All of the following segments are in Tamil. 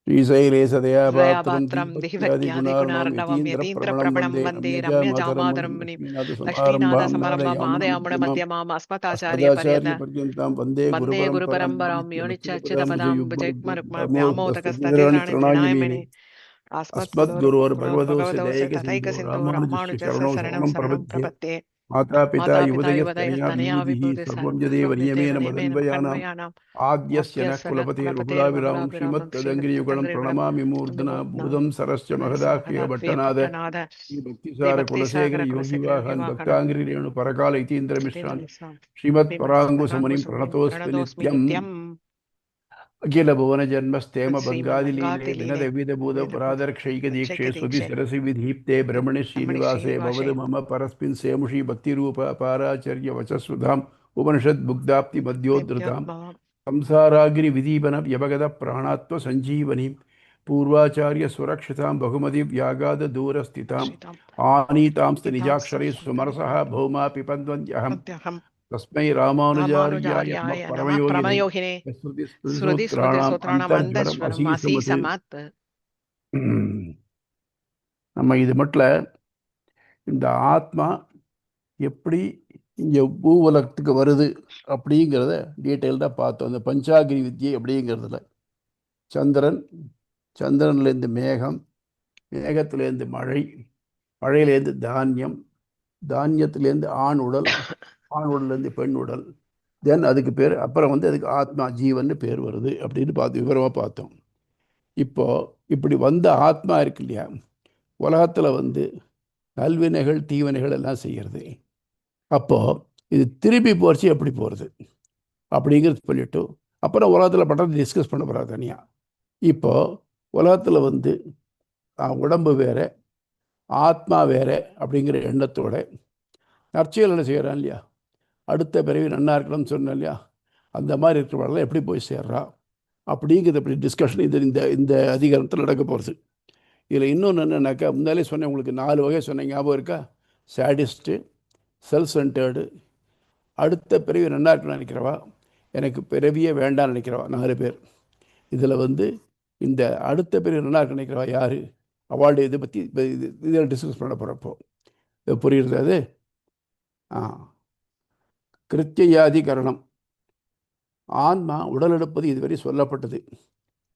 श्रीशैलेशदयापात्रं दयापात्रं दीपत्यादिगुणार्णवं देवत्यादिगुणार्णवं यतीन्द्रप्रवणं यतीन्द्रप्रवणं वन्दे वन्दे रम्यजामातरमुनिं रम्यजामातरं मुनिं लक्ष्मीनाथसमारम्भां लक्ष्मीनाथसमारम्भां नादयामुनमध्यमाम् नादयामुनमध्यमाम् अस्मदाचार्यपर्यन्तां अस्मदाचार्यपर्यन्तां वन्दे वन्दे गुरुपरम्परां यो गुरुपरम्परां यो नित्यच्युतपदाम्बुजयुग्मरुक्मव्यामोदकस्तदितराणि नित्यनिर्धूतस्तदितराणि तृणाय अस्मद्गुरोर्भगवतोऽस्य अस्मद्गुरोर्भगवतोऽस्य दैकसिन्धो दैकसिन्धो रामानुजस्य शरणं शरणं प्रपद्ये प्रपद्ये मातापिता मातापिता युवतयस्तनया युवतयस्तनया विबुधिः सर्वं यदेव विबुधिसर्वं नियमेन देवनियमेन मदन्वयानाम् मदन्वयानाम् आद्यस्य नः आद्यस्य नः कुलपतेर्वकुलाभिरामं कुलपतेर्वकुलाभिरामं श्रीमत्तदङ्घ्रियुगलं श्रीमत्तदङ्घ्रियुगलं प्रणमामि मूर्धना भूतं सरस्य महदाह्वयभट्टनाद महदाह्वयभट्टनाद श्रीभक्तिसारकुलशेखर योगिवाहान् श्रीभक्तिसागरकुलशेखरयोगिवाहनं भक्ताङ्घ्रिरेणुपरकालयतीन्द्रमिश्रान् श्रीमत्पराङ्गुसमुनिं श्रीमत्पराङ्कुशमुनिं प्रणतोऽस्मि प्रणतोऽस्मि नित्यम् नित्यम् अखिलभुवनजन्मस्थेम बङ्गादिलीले श्रीमन्बगादिलीले विनदविधभूतपरादर्शैकदीक्षे चैकदीक्षे सुधिशिरसि विधीप्ते ब्रह्मणि रमणि श्रीनिवासे श्रीनिवासे भवतु मम परस्मिन् सेमुषि भक्तिरूप अपाराचर्यवचस्वधाम् उपनिषद्मुग्धाप्तिमध्योद्धृताम् संसाराग्निविदीपन व्यवगतप्राणात्मसञ्जीवनीं पूर्वाचार्यसुरक्षितां बहुमतिव्यागाददूरस्थिताम् श्रितां आनीतांस्तु गीतां निजाक्षरैः सुमरसः भौमा पिबन्वन्त्यहम् सत्यहम् तस्मै रामानुजार्याय नमः रामानुजार्याय नमः परमयोगिने परमयोगिने ஸ்ருதிஸ்மிருதிசூத்திராணாம் ஸ்ருதிஸ்மிருதிசூத்திராणाम् அந்தஸ்வரம் अन्तःस्वरम् அசீசமது. असीसमत् நம்ம இது மட்டும் இந்த ஆத்மா எப்படி இங்கே பூவுலகத்துக்கு வருது அப்படிங்கிறத டீட்டெயில்டாக பார்த்தோம். அந்த பஞ்சாகிரி வித்யை அப்படிங்கிறதுல சந்திரன்லேருந்து மேகம், மேகத்திலேருந்து மழை, மழையிலேருந்து தானியம், தானியத்திலேருந்து ஆண் உடல், ஆண் உடல்லேருந்து பெண் உடல், தென் அதுக்கு பேர் அப்புறம் அதுக்கு ஆத்மா ஜீவன் பேர் வருது அப்படின்னு விவரமாக பார்த்தோம். இப்போ இப்படி வந்த ஆத்மா இருக்கு இல்லையா, உலகத்தில் நல்வினைகள் தீவினைகள் எல்லாம் செய்கிறது. அப்போது இது திருப்பி போச்சு எப்படி போகிறது அப்படிங்கிறது சொல்லிட்டு அப்புறம் உலகத்தில் பண்ணுறது டிஸ்கஸ் பண்ண போகிறார் தனியாக. இப்போது உலகத்தில் உடம்பு வேற ஆத்மா வேற அப்படிங்கிற எண்ணத்தோட நற்செயல் என்ன செய்கிறான் இல்லையா, அடுத்த பிறவி நன்னா இருக்கணும்னு சொன்னேன் இல்லையா, அந்த மாதிரி இருக்கிறவங்களாம் எப்படி போய் சேர்றா அப்படிங்கிறது இப்படி டிஸ்கஷன் இந்த இந்த அதிகாரத்தில் நடக்க போகிறது. இதில் இன்னொன்று என்னென்னாக்கா, முன்னாலே சொன்னேன் உங்களுக்கு 4 வகை சொன்னேன், ஞாபகம் இருக்கா? சாடிஸ்ட்டு, செல்ஃப் சென்டர்டு, அடுத்த பிறவி நன்னா இருக்கணும்னு நினைக்கிறவா, எனக்கு பிறவியே வேண்டாம்னு நினைக்கிறவா 4 பேர். இதில் இந்த அடுத்த பிறவி நன்னா இருக்க நினைக்கிறவா யார், அவார்டு இதை பற்றி இதில் டிஸ்கஸ் பண்ண போகிறப்போ புரியுறது. அது கிருத்தியாதிகரணம். ஆன்மா உடல் எடுப்பது இதுவரை சொல்லப்பட்டது.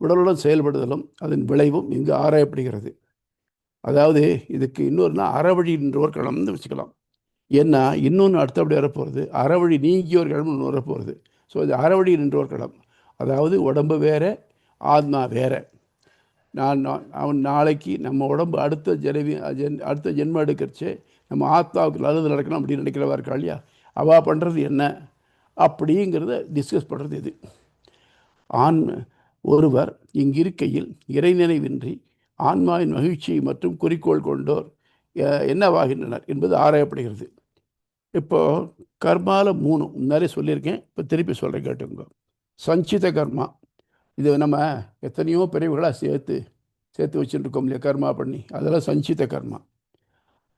உடலுடன் செயல்படுதலும் அதன் விளைவும் இங்கு ஆராயப்படுகிறது. அதாவது இதுக்கு இன்னொருனா அறவழி நின்றோர் களம்னு வச்சுக்கலாம். ஏன்னா இன்னொன்று அடுத்தபடி வரப்போகிறது, அறவழி நீங்கியோர் களம்னு ஒன்று வரப்போகிறது. ஸோ இது அறவழி நின்றோர் களம். அதாவது உடம்பு வேற ஆத்மா வேற. அவன் நாளைக்கு நம்ம உடம்பு அடுத்த ஜென்மம் எடுக்கிறச்சே நம்ம ஆத்மாவுக்கு நல்லது நடக்கணும் அப்படின்னு நினைக்கிறவா இருக்கா இல்லையா, அவள் பண்ணுறது என்ன அப்படிங்கிறத டிஸ்கஸ் பண்ணுறது இது. ஒருவர் இங்கிருக்கையில் இறைநினைவின்றி ஆன்மாவின் மகிழ்ச்சியை மற்றும் குறிக்கோள் கொண்டோர் என்னவாகின்றனர் என்பது ஆராயப்படுகிறது. இப்போது கர்மாவில் 3 முன்னாலே சொல்லியிருக்கேன், இப்போ திருப்பி சொல்கிறேன் கேட்டுங்க. சஞ்சித கர்மா, இது நம்ம எத்தனையோ பிரிவுகளாக சேர்த்து வச்சுருக்கோம் இல்லையா, கர்மா பண்ணி, அதெல்லாம் சஞ்சித கர்மா.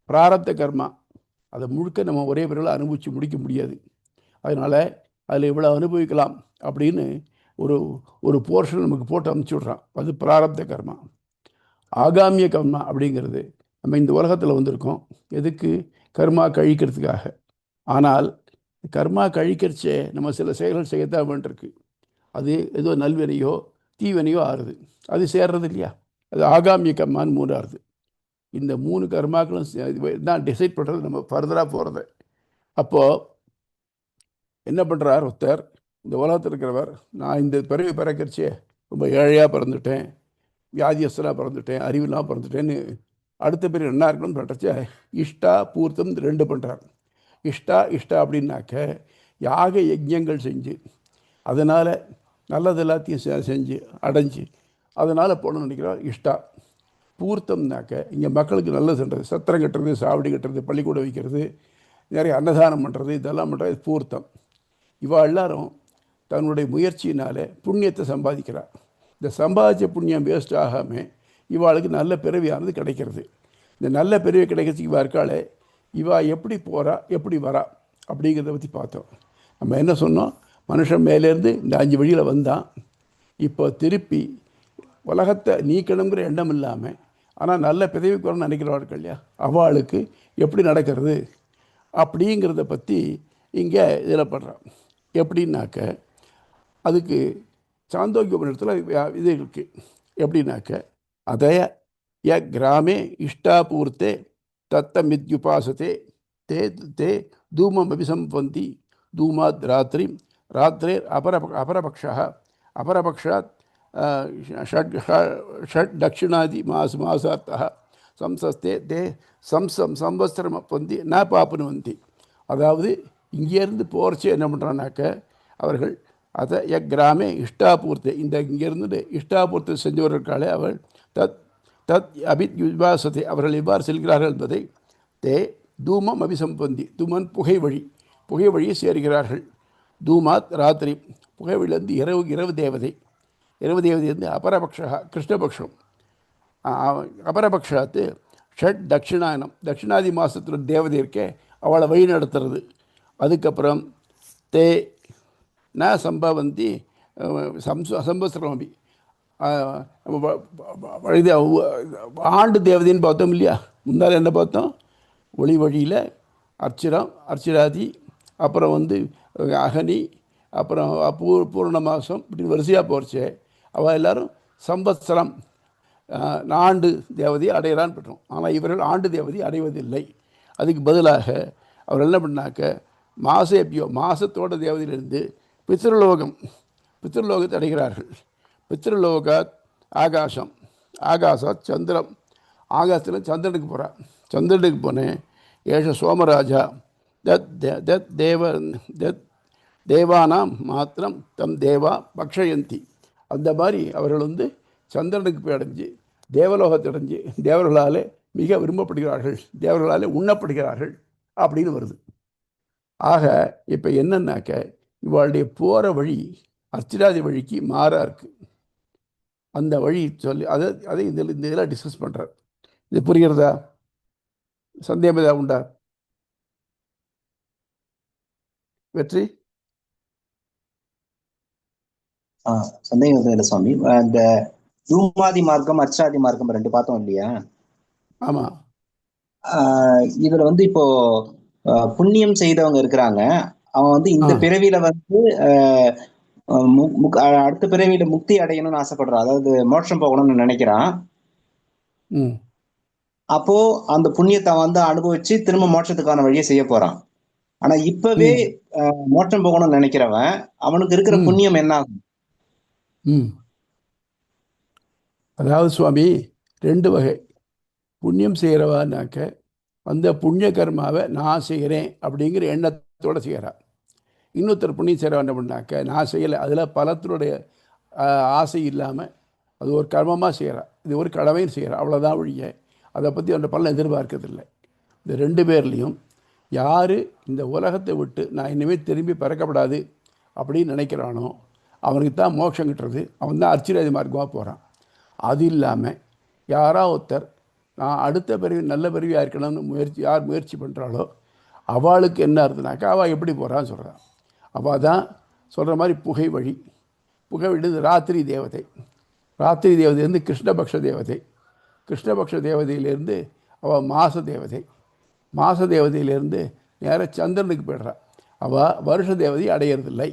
பிராரப்த கர்மா, அதை முழுக்க நம்ம ஒரே பிரிவில் அனுபவித்து முடிக்க முடியாது. அதனால் அதில் இவ்வளோ அனுபவிக்கலாம் அப்படின்னு ஒரு போர்ஷன் நமக்கு போட்டு அனுப்பிச்சி விட்றான், அது பிராரப்த கர்மா. ஆகாமிய கர்மா அப்படிங்கிறது, நம்ம இந்த உலகத்தில் வந்திருக்கோம் எதுக்கு, கர்மா கழிக்கிறதுக்காக. ஆனால் கர்மா கழிக்கிறச்சே நம்ம சில செயல்கள் செய்யத்தான் வேண்டியிருக்கு. அது ஏதோ நல்வினையோ தீவினையோ ஆறுது, அது சேர்றது இல்லையா, அது ஆகாமிய கர்மான்னு 3ஆகுது. இந்த 3 கர்மாக்களும் தான் டிசைட் பண்ணுறது நம்ம ஃபர்தராக போகிறது. அப்போது என்ன பண்ணுறார் ஒருத்தர், இந்த உலகத்தில் இருக்கிறவர், நான் இந்த பிறவி பிறக்கிறச்சே ரொம்ப ஏழையாக பிறந்துட்டேன், வியாதியஸ்தனாக பிறந்துட்டேன், அறிவிலாம் பிறந்துட்டேன்னு அடுத்த பிறகு என்ன இருக்கணும்னு பண்ணுறச்ச இஷ்டா பூர்த்தம் 2 பண்ணுறார். இஷ்டா அப்படின்னாக்க யாக யஜ்யங்கள் செஞ்சு அதனால் நல்லது எல்லாத்தையும் செஞ்சு அடைஞ்சு அதனால் போகணும்னு நினைக்கிறார் இஷ்டா. பூர்த்தம்னாக்க இங்கே மக்களுக்கு நல்லது சென்றது, சத்திரம் கட்டுறது, சாவடி கட்டுறது, பள்ளிக்கூடம் வைக்கிறது, நிறைய அன்னதானம் பண்ணுறது, இதெல்லாம் பண்ணுறது பூர்த்தம். இவள் எல்லாரும் தன்னுடைய முயற்சியினால் புண்ணியத்தை சம்பாதிக்கிறார். இந்த சம்பாதிச்ச புண்ணியம் வேஸ்ட் ஆகாமல் இவாளுக்கு நல்ல பிறவியானது கிடைக்கிறது. இந்த நல்ல பிறவி கிடைக்கிறதுக்கு இவா இருக்காளே, இவா எப்படி போகிறா எப்படி வரா அப்படிங்கிறத பற்றி பார்த்தோம். நம்ம என்ன சொன்னோம், மனுஷன் மேலேருந்து இந்த 5 வழியில் வந்தான். இப்போ திருப்பி உலகத்தை நீக்கணுங்கிற எண்ணம் இல்லாமல் ஆனால் நல்ல பிதவிக்கு வரணும்னு நினைக்கிறவர்கள் இல்லையா, அவளுக்கு எப்படி நடக்கிறது அப்படிங்கிறத பற்றி இங்கே இதில் படுறான். எப்படின்னாக்க அதுக்கு சாந்தோக்கிய உபநிடத்தில் இது இருக்குது. எப்படின்னாக்க அதய கிராமே இஷ்டாபூர்த்தே தத்தமித்யுபாசத்தே தே தே தூமம் அபிசம்பந்தி தூமாத் ராத்திரி ராத்திரே அபரபக்ஷா அபரபக்ஷாத் ஷட் தட்சிணாதி மாசார்த்தः சம்சஸ்தே தே சம்வத்சரம் அப்பந்தி ந பாப்னுவந்தி. அதாவது இங்கேருந்து போகிறச்சே என்ன பண்ணுறான்னாக்க அவர்கள் அதை கிராமே இஷ்டாபூர்த்தி, இந்த இங்கேருந்து இஷ்டாபூர்த்தி செஞ்சவர்களுக்காலே அவள் தத் தத் அபித்யுபாசத்தை அவர்கள் எவ்வாறு செல்கிறார்கள் என்பதை தே தூமம் அபிசம்பந்தி, தூமன் புகை வழியை சேர்கிறார்கள். தூமாத் ராத்திரி, புகை வழியிலேருந்து இரவு தேவதை வந்து அபரபக்ஷா கிருஷ்ணபக்ஷம், அபரபக்ஷாத்து ஷட் தட்சிணாயனம் தட்சிணாதி மாதத்துல தேவதை இருக்கே அவளை வழி நடத்துறது. அதுக்கப்புறம் தே ந சம்பவந்தி சம்பஸ்திரமபி, இது ஆண்டு தேவதைன்னு பார்த்தோம் இல்லையா. முன்னால் என்ன பார்த்தோம்? ஒளி வழியில் அர்ச்சிராதி, அப்புறம் வந்து அகனி, அப்புறம் பூர்ண மாதம், இப்படி வரிசையாக போகிறச்சே அவள் எல்லோரும் சம்பத்சரம் ஆண்டு தேவதையை அடையிறான்னு பெற்றோம். ஆனால் இவர்கள் ஆண்டு தேவதையை அடைவதில்லை. அதுக்கு பதிலாக அவர் என்ன பண்ணாக்க மாதத்தோட தேவதையிலிருந்து பித்ருலோகத்தை அடைகிறார்கள். பித்ருலோகாத் ஆகாசாத் சந்திரம், ஆகாசத்தில் சந்திரனுக்கு போகிறார். சந்திரனுக்கு போனேன் ஏஷ சோமராஜா தத் தேவானாம் மாத்திரம் தம் தேவா பக்ஷயந்தி. அந்த மாதிரி அவர்கள் வந்து சந்திரனுக்கு போய் அடைஞ்சு தேவலோகத்தை அடைஞ்சு தேவர்களாலே மிக விரும்பப்படுகிறார்கள், தேவர்களாலே உண்ணப்படுகிறார்கள் அப்படின்னு வருது. ஆக இப்போ என்னன்னாக்க இவளுடைய போகிற வழி அர்ச்சிராதி வழிக்கு மாறா இருக்குது. அந்த வழி சொல்லி அதை இதில் டிஸ்கஸ் பண்ணுறார். இது புரிகிறதா? சந்தேகம் ஏதாவது உண்டா? வெற்றி சந்தேகம் இல்லை சுவாமி. இந்த தூமாதி மார்க்கம் அர்ச்சாதி மார்க்கம் 2 பார்த்தோம் இல்லையா? ஆமா. இதுல வந்து இப்போ புண்ணியம் செய்தவங்க இருக்கிறாங்க. அவன் வந்து இந்த பிறவியில வந்து அடுத்த பிறவியில முக்தி அடையணும்னு ஆசைப்படுறான், அதாவது மோட்சம் போகணும்னு நினைக்கிறான். அப்போ அந்த புண்ணியத்தை வந்து அனுபவிச்சு திரும்ப மோட்சத்துக்கான வழியை செய்ய போறான். ஆனா இப்பவே மோட்சம் போகணும்னு நினைக்கிறவன் அவனுக்கு இருக்கிற புண்ணியம் என்ன ஆகும்? அதாவது சுவாமி 2 வகை. புண்ணியம் செய்கிறவான்னாக்க அந்த புண்ணிய கர்மாவை நான் செய்கிறேன் அப்படிங்கிற எண்ணத்தோடு செய்கிறான். இன்னொருத்தர் புண்ணியம் செய்கிறவன் என்ன பண்ணாக்க நான் செய்யலை, அதில் பலத்தினுடைய ஆசை இல்லாமல் அது ஒரு கர்மமாக செய்கிறான், இது ஒரு கடமையும் செய்கிறான், அவ்வளோதான் ஒழிய அதை பற்றி அந்த பலன் எதிர்பார்க்கறதில்லை. இந்த 2 பேர்லேயும் யார் இந்த உலகத்தை விட்டு நான் இனிமேல் திரும்பி பிறக்கப்படாது அப்படின்னு நினைக்கிறானோ அவனுக்கு தான் மோட்சம் கிட்டுறது, அவன் தான் அர்ச்சிராதி மார்க்கமாக போகிறான். அது இல்லாமல் யாராவது ஒருத்தர் நான் அடுத்த பிறவி நல்ல பிறவியாக இருக்கணும்னு யார் முயற்சி பண்ணுறாளோ அவளுக்கு என்ன இருந்ததுனாக்கா அவள் எப்படி போகிறான்னு சொல்கிறான். அவள் தான் சொல்கிற மாதிரி புகை வழி ராத்திரி தேவதையிலேருந்து கிருஷ்ணபக்ஷ தேவதையிலேருந்து அவள் மாச தேவதையிலேருந்து நேராக சந்திரனுக்கு போய்டுறாள். அவள் வருஷ தேவதையை அடையிறதில்லை.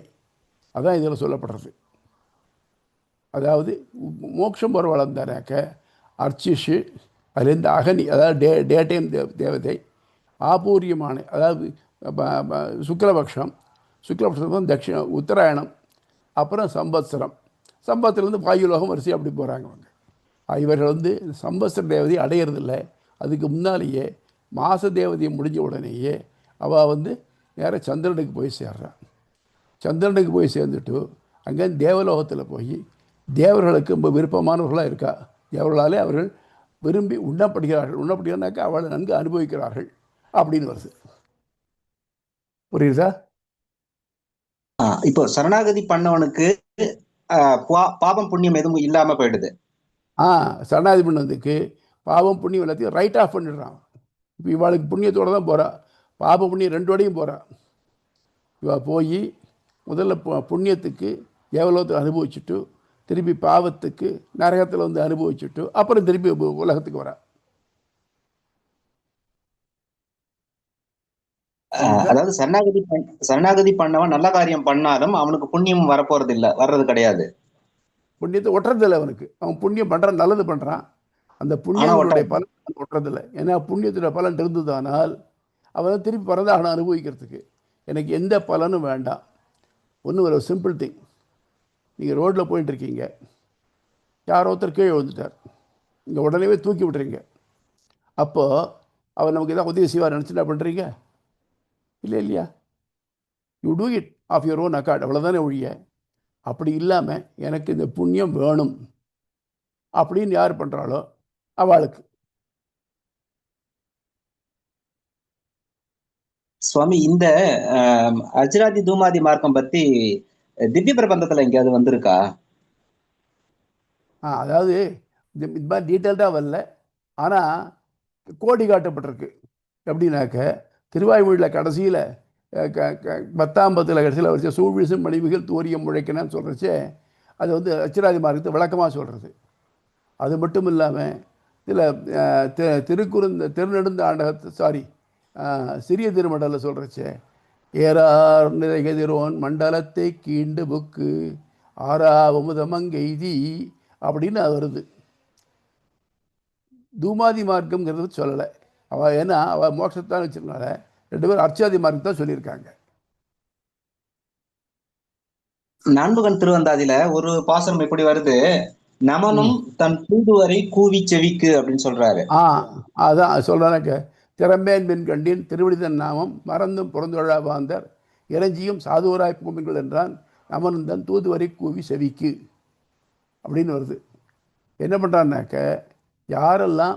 அதான் இதில் சொல்லப்படுறது. அதாவது மோட்சம் போகிற வளர்ந்தானாக்க அர்ச்சிஷு, அதுலேருந்து அகனி, அதாவது டே டைம் தேவதை, ஆபூரியமான அதாவது சுக்லபக்ஷம் உத்தராயணம், அப்புறம் சம்பத்சரத்துலேருந்து வாயுலோகம் வரிசை அப்படி போகிறாங்க. அவங்க இவர்கள் வந்து சம்பத்சர தேவதையை அடையிறதில்லை. அதுக்கு முன்னாலேயே மாச தேவதையை முடிஞ்ச உடனேயே அவள் வந்து நேராக சந்திரனுக்கு போய் சேர்றான். சந்திரனுக்கு போய் சேர்ந்துட்டு அங்கே தேவலோகத்தில் போய் தேவர்களுக்கு ரொம்ப விருப்பமானவர்களாக இருக்கா, தேவர்களாலே அவர்கள் விரும்பி உண்ணப்படுகிறானாக்கா அவளை நன்கு அனுபவிக்கிறார்கள் அப்படின்னு வருது. புரியுதா? இப்போ சரணாகதி பண்ணவனுக்கு பாபம் புண்ணியம் எதுவும் இல்லாமல் போயிடுது. சரணாகதி பண்ணதுக்கு பாவம் புண்ணியம் எல்லாத்தையும் ரைட் ஆஃப் பண்ணிடுறான். இப்போ இவாளுக்கு புண்ணியத்தோடு தான் போகிறா, பாப புண்ணியம் 2 வடையும் போகிறா. இவள் போய் முதல்ல புண்ணியத்துக்கு தேவலோகத்தை அனுபவிச்சுட்டு திருப்பி பாவத்துக்கு நரகத்தில் வந்து அனுபவிச்சுட்டு அப்புறம் திருப்பி உலகத்துக்கு வரா. அதாவது சரணாகதி பண்ணவன் நல்ல காரியம் பண்ணாலும் அவனுக்கு புண்ணியம் வரப்போறது இல்ல, வர்றது கிடையாது. புண்ணியத்தை ஒட்டுறதில்லை அவனுக்கு. அவன் புண்ணியம் பண்றான், நல்லது பண்றான், அந்த புண்ணியங்களுடைய பலன் ஒட்டுறதில்லை. ஏன்னா புண்ணியத்துடைய பலன் இருந்ததானால் அவன் திருப்பி பிறந்தாக அனுபவிக்கிறதுக்கு எனக்கு எந்த பலனும் வேண்டாம். ஒன்று ஒரு சிம்பிள் திங். நீங்கள் ரோட்டில் போயிட்டுருக்கீங்க, யாரோ ஒருத்தர் கீழே விழுந்துட்டார், நீங்கள் உடனே தூக்கி விட்டுறீங்க. அப்போது அவர் நமக்கு எதாவது உதவி செய்வார் நினச்சி என்ன பண்ணுறீங்க? இல்லை இல்லையா? You do it of your own accord, அவ்வளோதானே ஒழிய. அப்படி இல்லாமல் எனக்கு இந்த புண்ணியம் வேணும் அப்படின்னு யார் பண்ணுறாளோ அவளுக்கு. சுவாமி, இந்த அஜ்ராதி தூமாதி மார்க்கம் பத்தி திவ்ய பிரபந்தத்துல எங்கேயாவது வந்திருக்கா? அதாவது இது மாதிரி டீட்டெயில்டாக வரல, ஆனால் கோடி காட்டப்பட்டிருக்கு. எப்படின்னாக்க திருவாய்மொழியில் கடைசியில் 10ஆம் பத்தில் கடைசியில் வச்ச சூழ்விசும் மணிமிகள் தோரியம் முழைக்கணும்னு சொல்கிறச்சே அது வந்து அச்சராதி மார்க்கத்தை விளக்கமாக சொல்கிறது. அது மட்டும் இல்லாமல் இதில் திருநெடுந்த ஆண்டகத்து சிறிய திருமண்டலில் சொல்கிறச்சே ஏறார் நிறைகதிரோன் மண்டலத்தை கீண்டு புக்கு ஆறாவமுதமங்கெய்தி அப்படின்னு அது வருது. தூமாதி மார்க்கம்ங்கிறது சொல்லலை அவள், ஏன்னா அவள் மோட்சத்தான் வச்சிருந்தால 2 பேரும் அர்ச்சாதி மார்க்கம் தான் சொல்லியிருக்காங்க. நான்முகன் திருவந்தாதியில ஒரு பாசனம் இப்படி வருது, நமனும் தன் தூதுவரை கூவி செவிக்கு அப்படின்னு சொல்றாரு. அதான் சொல்றாங்க. திறம்பேன் பின் கண்டின் திருவிழிதன் நாமம் மறந்தும் புறந்தொழா வாந்தர் இறைஞ்சியும் சாதுவராய் பூமிகள் என்றான் நமனும் தன் தூதுவரை கூவி செவிக்கு அப்படின்னு வருது. என்ன பண்ணுறான்னாக்க யாரெல்லாம்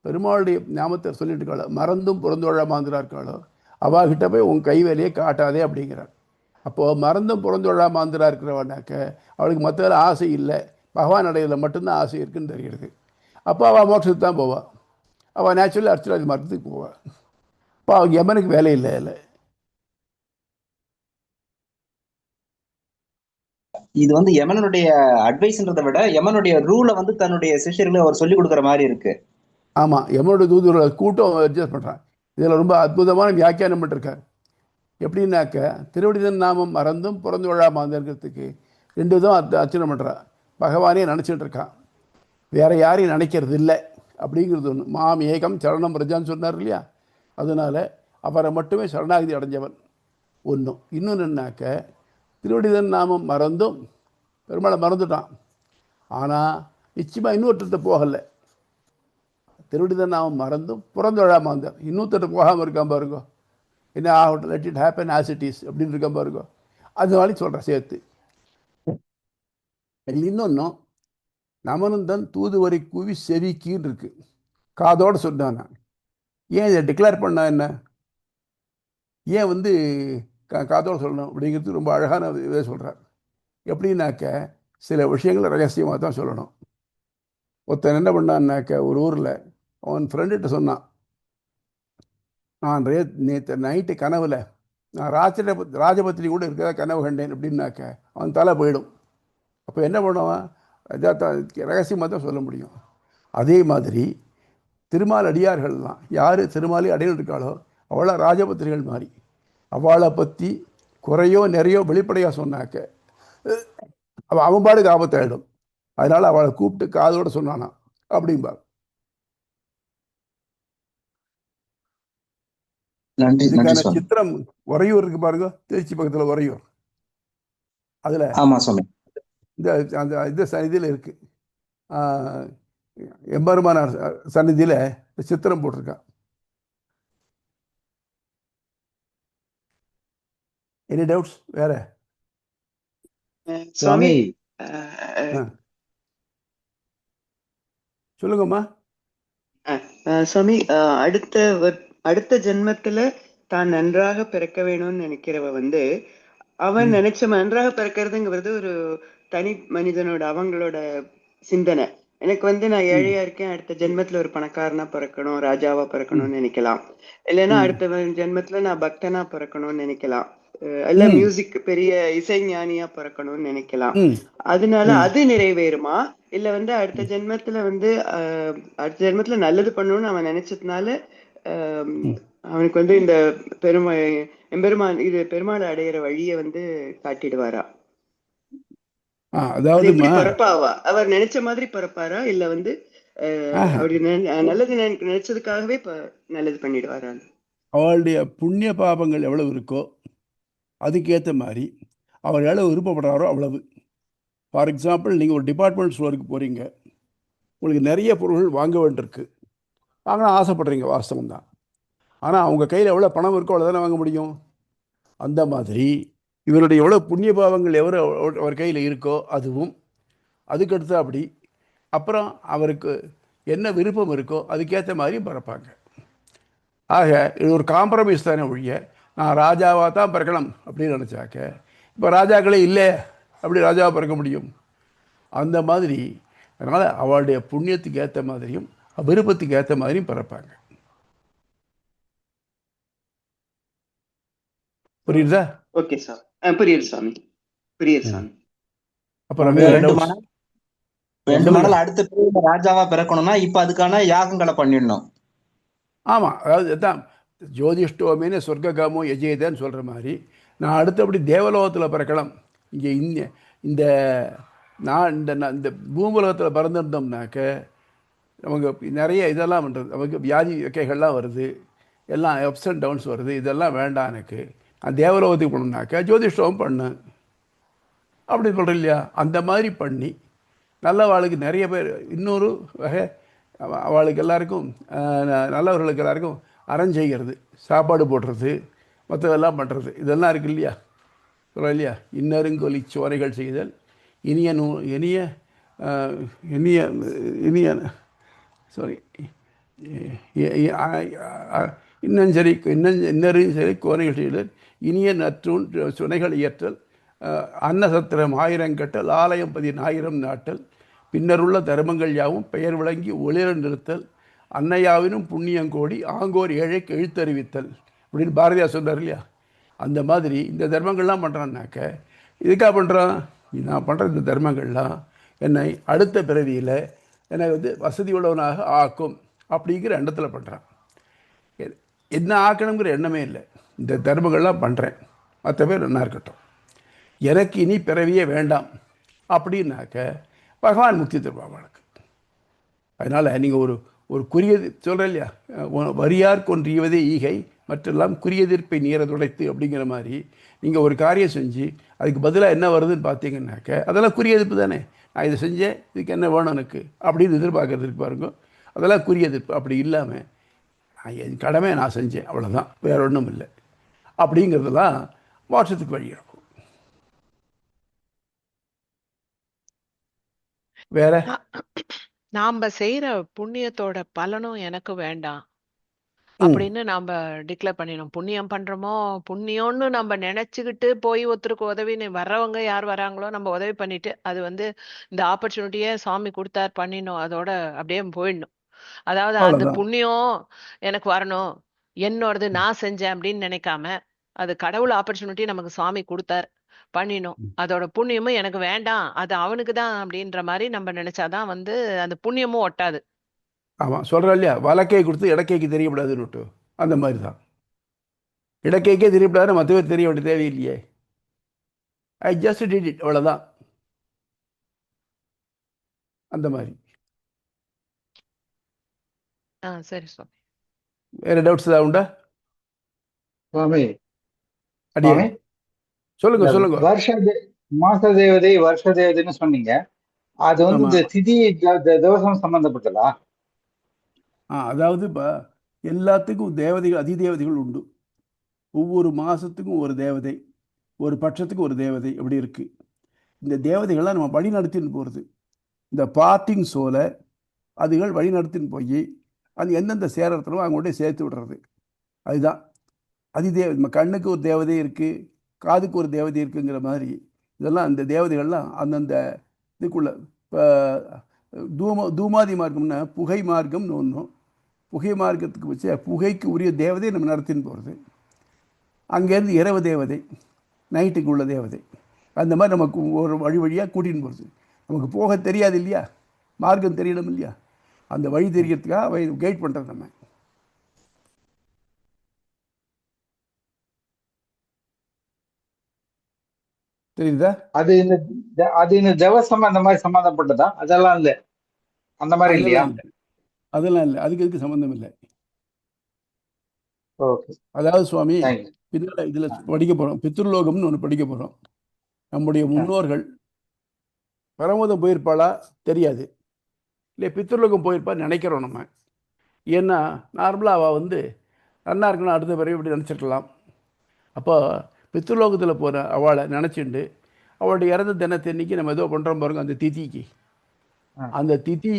பெருமாளுடைய ஞாபகத்தை சொல்லிட்டு இருக்காளோ, மறந்தும் புறந்தோழ மாந்திரா இருக்காளோ அவாகிட்ட போய் உன் கை வேலையை காட்டாதே அப்படிங்கிறார். அப்போது மறந்தும் புறந்தோழா மாந்திரா இருக்கிறவனாக்க அவளுக்கு மற்ற ஆசை இல்லை, பகவான் அடையில மட்டும்தான் ஆசை இருக்குன்னு தெரிகிறது. அப்போ அவள் மோட்சத்துக்கு தான் போவாள். அவள் நேச்சுரலி அர்ச்சராதி மார்க்கத்துக்கு போவாள். அப்போ அவங்க யமனுக்கு வேலை இல்லை. இல்லை, இது வந்து யமனுடைய அட்வைஸ்ன்றதை விட யமனுடைய ரூலை வந்து தன்னுடைய சிஷ்யர்களை அவர் சொல்லிக் கொடுக்குற மாதிரி இருக்கு. ஆமாம், யமனுடைய தூதுவர்களை கூட்டம் அட்ஜஸ்ட் பண்ணுறான். இதில் ரொம்ப அற்புதமான வியாக்கியானம் பண்ணிருக்கார். எப்படின்னாக்க திருவடிதன் நாமம் மறந்தும் பிறந்து விழா மாந்திருக்கிறதுக்கு 2 தான் அர்ச்சனை பண்ணுறான். பகவானே நினச்சிட்டு இருக்கான், வேற யாரையும் நினைக்கிறது இல்லை அப்படிங்கிறது ஒன்று. மாம் ஏகம் சரணம் பிரஜான்னு சொன்னார் இல்லையா, அதனால் அவரை மட்டுமே சரணாகதி அடைஞ்சவன் ஒன்றும். இன்னொன்று என்னாக்க திருவடிதன் நாமம் மறந்தும் பெருமாளை மறந்துட்டான், ஆனால் நிச்சயமாக இன்னொருத்தட்ட போகலை. திருவடிதன் நாமம் மறந்தும் புறந்தொழா மாந்தர் இன்னொருத்தட்ட போகாமல் இருக்கான் பாருங்க. என்ன ஆகட்டும், let it happen as it is அப்படின்னு இருக்கான் பாருங்க. அது மாதிரி சொல்கிறேன் சேர்த்து. இன்னொன்றும் நமனும் தன் தூதுவரை கூவி செவிக்கின்னு இருக்கு, காதோடு சொன்னான். ஏன் இதை டிக்ளேர் பண்ணா என்ன, ஏன் வந்து காதோடு சொல்லணும் அப்படிங்கிறது ரொம்ப அழகான இதை சொல்கிறார். எப்படின்னாக்க சில விஷயங்களை ரகசியமாக தான் சொல்லணும். ஒருத்தன் என்ன பண்ணான்னாக்க ஒரு ஊரில் அவன் ஃப்ரெண்டுகிட்ட சொன்னான், நான் நேற்று நைட்டு கனவில் நான் ராஜபத்திரி கூட இருக்கிற கனவு கண்டேன் அப்படின்னாக்க அவன் தலை போயிடும். அப்போ என்ன பண்ணுவான், ரகசியமாக தான் சொல்ல முடியும். அதே மாதிரி திருமால் அடியார்கள்லாம் யார் திருமாலி அடையில் இருக்காளோ அவளை ராஜபத்திரிகள் மாதிரி, அவளை பற்றி குறையோ நிறையோ வெளிப்படையாக சொன்னாக்க அவன் பாடுக்கு ஆபத்தாயிடும். அதனால் அவளை கூப்பிட்டு காதோட சொன்னானா அப்படிம்பார். இதுக்கான சித்திரம் உறையூர் இருக்கு பாருங்க, திருச்சி பக்கத்தில் உறையூர். அதில் இந்த சன்னிதியில் இருக்கு, எம்பெருமானார் சன்னிதியில் சித்திரம் போட்டிருக்கான். Any doubts? வேற சுவாமி சொல்லுங்கம்மா. சுவாமி, அடுத்த ஜென்மத்துல தான் நன்றாக பிறக்க வேணும்னு நினைக்கிறவ வந்து அவன் நினைச்ச நன்றாக பிறக்கிறதுங்கிறது ஒரு தனி மனிதனோட அவங்களோட சிந்தனை. எனக்கு வந்து நான் ஏழையா இருக்கேன், அடுத்த ஜென்மத்துல ஒரு பணக்காரனா பிறக்கணும், ராஜாவா பிறக்கணும்னு நினைக்கலாம். இல்லைன்னா அடுத்த ஜென்மத்துல நான் பக்தனா பிறக்கணும்னு நினைக்கலாம். அல்ல ம் மியூசிக் பெரிய இசை ஞானியா பிறக்கணும்னு நினைக்கலாம். ம் அதனால ம் அது நிறைவேறுமா? இல்ல வந்து அடுத்த ஜென்மத்துல வந்து அடுத்த ஜென்மத்துல நல்லது பண்ணணும்னு அவன் நினைச்சதுனால ஆஹ் ம் அவனுக்கு வந்து இந்த பெருமை எம்பெருமான் இது பெருமாளை அடையிற வழிய வந்து காட்டிடுவாரா? அது எப்படி அதாவதுமா பிறப்பாவா? அவர் நினைச்ச மாதிரி பிறப்பாரா இல்ல வந்து ஆஹா அப்படி நல்லது நினைச்சதுக்காகவே நல்லது பண்ணிடுவாரா? அவளுடைய புண்ணிய பாபங்கள் எவ்வளவு இருக்கோ அதுக்கேற்ற மாதிரி அவர் எவ்வளவு விருப்பப்படுறாரோ அவ்வளவு. ஃபார் எக்ஸாம்பிள், நீங்கள் ஒரு டிபார்ட்மெண்ட் ஸ்டோருக்கு போகிறீங்க, உங்களுக்கு நிறைய பொருட்கள் வாங்க வேண்டியிருக்கு, வாங்கினா ஆசைப்படுறீங்க, வாஸ்தவம் தான். ஆனால் அவங்க கையில் எவ்வளோ பணம் இருக்கோ அவ்வளோ தானே வாங்க முடியும். அந்த மாதிரி இவருடைய எவ்வளோ புண்ணிய பாவங்கள் எவ்வளோ அவர் கையில் இருக்கோ அதுவும், அதுக்கடுத்து அப்படி அப்புறம் அவருக்கு என்ன விருப்பம் இருக்கோ அதுக்கேற்ற மாதிரியும் பிறப்பாங்க. ஆக இது ஒரு காம்ப்ரமைஸ் தானே ஒழிய நான் ராஜாவாக தான் பிறக்கணும் அப்படின்னு நினச்சாக்க இப்போ ராஜாக்களே இல்லை, அப்படி ராஜாவாக பிறக்க முடியும்? அந்த மாதிரி. அதனால் அவளுடைய புண்ணியத்துக்கு ஏற்ற மாதிரியும் விருப்பத்துக்கு ஏற்ற மாதிரியும் பிறப்பாங்க. புரியுதா? ஓகே சார், புரியுது சாமி, புரியுது ம். சாமி. அப்புறம் வேற டவுட்ஸ்? வேண்டுமானால் சொல்லுங்க. வேண்டுமானால் அடுத்த பிறவில ராஜாவா பிறக்கணும்னா இப்ப அதுக்கான யாகங்களை பண்ணிடணும். ஆமாம், அதாவது தான் ஜோதிஷ்டோமேனு சொர்க்ககாமோ எஜேதன்னு சொல்கிற மாதிரி நான் அடுத்தபடி தேவலோகத்தில் பிறக்கலாம். இங்கே இந்த நான் இந்த பூமுலகத்தில் பிறந்திருந்தோம்னாக்க நமக்கு நிறைய இதெல்லாம் பண்ணுறது, நமக்கு வியாதி வகைகள்லாம் வருது, எல்லாம் அப்ஸ் அண்ட் டவுன்ஸ் வருது, இதெல்லாம் வேண்டாம் எனக்கு. நான் தேவலோகத்துக்கு போகணுன்னாக்கா ஜோதிஷ்டோமம் பண்ணு அப்படி சொல்கிறேன் இல்லையா? அந்த மாதிரி பண்ணி நல்லவாளுக்கு நிறைய பேர் இன்னொரு வகை அவளுக்கு எல்லாருக்கும் நல்லவர்களுக்கு எல்லாருக்கும் அறஞ்செய்கிறது, சாப்பாடு போடுறது, மற்றதெல்லாம் பண்ணுறது, இதெல்லாம் இருக்குது இல்லையா? சொல்ல இல்லையா? இன்னருங்கொலி சோரைகள் செய்தல் இனிய இனிய இனிய இனிய சாரி இன்னஞ்சரி இன்னரும் சரி கோரைகள் செய்தல் இனிய நற்றூன் சுனைகள் இயற்றல் அன்னசத்திரம் ஆயிரங்கட்டல் ஆலயம் 10,000 நாட்டல் பின்னருள்ள தர்மங்கள் யாவும் பெயர் விளங்கி ஒளிர நிறுத்தல் அன்னையாவினும் புண்ணியங்கோடி ஆங்கோர் ஏழைக்கு எழுத்தறிவித்தல் அப்படின்னு பாரதியார் சொல்கிறார் இல்லையா? அந்த மாதிரி இந்த தர்மங்கள்லாம் பண்ணுறான்னாக்க இதுக்காக பண்ணுறான். நான் பண்ணுற இந்த தர்மங்கள்லாம் என்னை அடுத்த பிறவியில் என்னை வந்து வசதி உள்ளவனாக ஆக்கும் அப்படிங்கிற எண்ணத்தில் பண்ணுறான். என்ன ஆக்கணுங்கிற எண்ணமே இல்லை. இந்த தர்மங்கள்லாம் பண்ணுறேன், மற்ற பேர் என்ன இருக்கட்டும், எனக்கு இனி பிறவியே வேண்டாம் அப்படின்னாக்க பகவான் முக்தி தருவாங்களுக்கு. அதனால் நீங்கள் ஒரு குறியது சொல்கிற இல்லையா? வரியார் கொன்றியவதே ஈகை மற்றெல்லாம் குறியெதிர்ப்பை நீர துடைத்து அப்படிங்கிற மாதிரி நீங்கள் ஒரு காரியம் செஞ்சு அதுக்கு பதிலாக என்ன வருதுன்னு பார்த்தீங்கன்னாக்க அதெல்லாம் குறியெதிர்ப்பு தானே. நான் இதை செஞ்சேன், இதுக்கு என்ன வேணும் எனக்கு அப்படின்னு எதிர்பார்க்கறதுக்கு பாருங்க, அதெல்லாம் குறியெதிர்ப்பு. அப்படி இல்லாமல் என் கடமை நான் செஞ்சேன், அவ்வளோதான், வேற ஒன்றும் இல்லை அப்படிங்கிறதெல்லாம் மோட்சத்துக்கு வழி இருக்கும். வேற நாம செய்யற புண்ணியத்தோட பலனும் எனக்கு வேண்டாம் அப்படின்னு நாம டிக்ளேர் பண்ணிடணும். புண்ணியம் பண்றோமோ, புண்ணியம்னு நம்ம நினைச்சுக்கிட்டு போய் ஒருத்தருக்கு உதவின்னு வர்றவங்க யார் வராங்களோ நம்ம உதவி பண்ணிட்டு அது வந்து இந்த ஆப்பர்ச்சுனிட்டியே சாமி கொடுத்தார் பண்ணினோம், அதோட அப்படியே போயிடணும். அதாவது அந்த அவ்வளோதான். புண்ணியம் எனக்கு வரணும், என்னோடது நான் செஞ்சேன் அப்படின்னு நினைக்காம அது கடவுள் ஆப்பர்ச்சுனிட்டி நமக்கு சாமி கொடுத்தார் பண்ணினோம், அதோட புண்ணியமும் எனக்கு வேண்டாம், அது அவனுக்கு தான் அப்படின்ற மாதிரி நம்ம நினைச்சாதான் வந்து அந்த புண்ணியமும் ஒட்டாது. ஆமாம், சொல்கிறேன் இல்லையா? வலக்கை கொடுத்து இடக்கைக்கு தெரியப்படாதுன்னுட்டு அந்த மாதிரி தான். இடக்கைக்கே தெரியப்படாது, மற்ற பேர் தெரிய வேண்டிய தேவையில்லையே. ஐ ஜஸ்ட் டிட் இட், அவ்வளோதான். அந்த மாதிரி. சரி சுவாமி. வேறு டவுட்ஸ் ஏதாவது உண்டா? சுவாமி அடியே சுவாமி சொல்லுங்க இந்த சொல்லுங்க. மாச தேவதை வருஷ தேவதைன்னு சொன்னீங்க, அது வந்து இந்த ஆமாம். திதி தோஷம் சம்பந்தப்பட்டதா? அதாவது இப்போ எல்லாத்துக்கும் தேவதைகள் அதிதேவதைகள் உண்டு. ஒவ்வொரு மாதத்துக்கும் ஒரு தேவதை, ஒரு பட்சத்துக்கு ஒரு தேவதை அப்படி இருக்குது. இந்த தேவதைகள்லாம் நம்ம வழி நடத்தின்னு போகிறது. இந்த பார்ட்டிங் சோலை அதுகள் வழி நடத்தின்னு போய் அது எந்தெந்த சேரத்தினோ அவங்கள்ட்ட சேர்த்து விடுறது. அதுதான் நம்ம கண்ணுக்கு ஒரு தேவதை இருக்குது, காதுக்கு ஒரு தேவதை இருக்குங்கிற மாதிரி இதெல்லாம் அந்த தேவதைகள்லாம் அந்தந்த இதுக்குள்ள. இப்போ தூமாதி மார்க்கம்னா புகை மார்க்கம்னு ஒன்றும், புகை மார்க்கத்துக்கு வச்சு புகைக்கு உரிய தேவதையை நம்ம நடத்தின்னு போகிறது. அங்கேருந்து இரவு தேவதை, நைட்டுக்கு உள்ள தேவதை. அந்த மாதிரி நமக்கு ஒரு வழியாக கூட்டின்னு போகிறது. நமக்கு போக தெரியாது இல்லையா, மார்க்கம் தெரியணும் இல்லையா, அந்த வழி தெரியறதுக்காக கைட் பண்ணுறது நம்ம. தெரியுதா? அது இந்த ஜவசம் அந்த மாதிரி சம்மந்தப்பட்டதா? அதெல்லாம் இல்ல, அந்த மாதிரி இல்லையா? அதெல்லாம் இல்லை, அதுக்கு எதுக்கு சம்மந்தம் இல்லை. ஓகே, அதாவது சுவாமி, தேங்க்யூ. பின்னால் இதில் படிக்க போகிறோம், பித்ருலோகம்னு ஒன்று படிக்க போகிறோம். நம்முடைய முன்னோர்கள் பரமதம் போயிருப்பாளா தெரியாது, இல்லை பித்ருலோகம் போயிருப்பா நினைக்கிறோம் நம்ம. ஏன்னா நார்மலாக அவள் வந்து நன்னா இருக்கணும், அடுத்த பிறகு இப்படி நினச்சிருக்கலாம். அப்போ பித்ருலோகத்தில் போகிற அவளை நினச்சிண்டு அவளுடைய இறந்த தினத்தன்னைக்கு நம்ம ஏதோ பண்ணுறோம் பாருங்க, அந்த திதிக்கு, அந்த திதி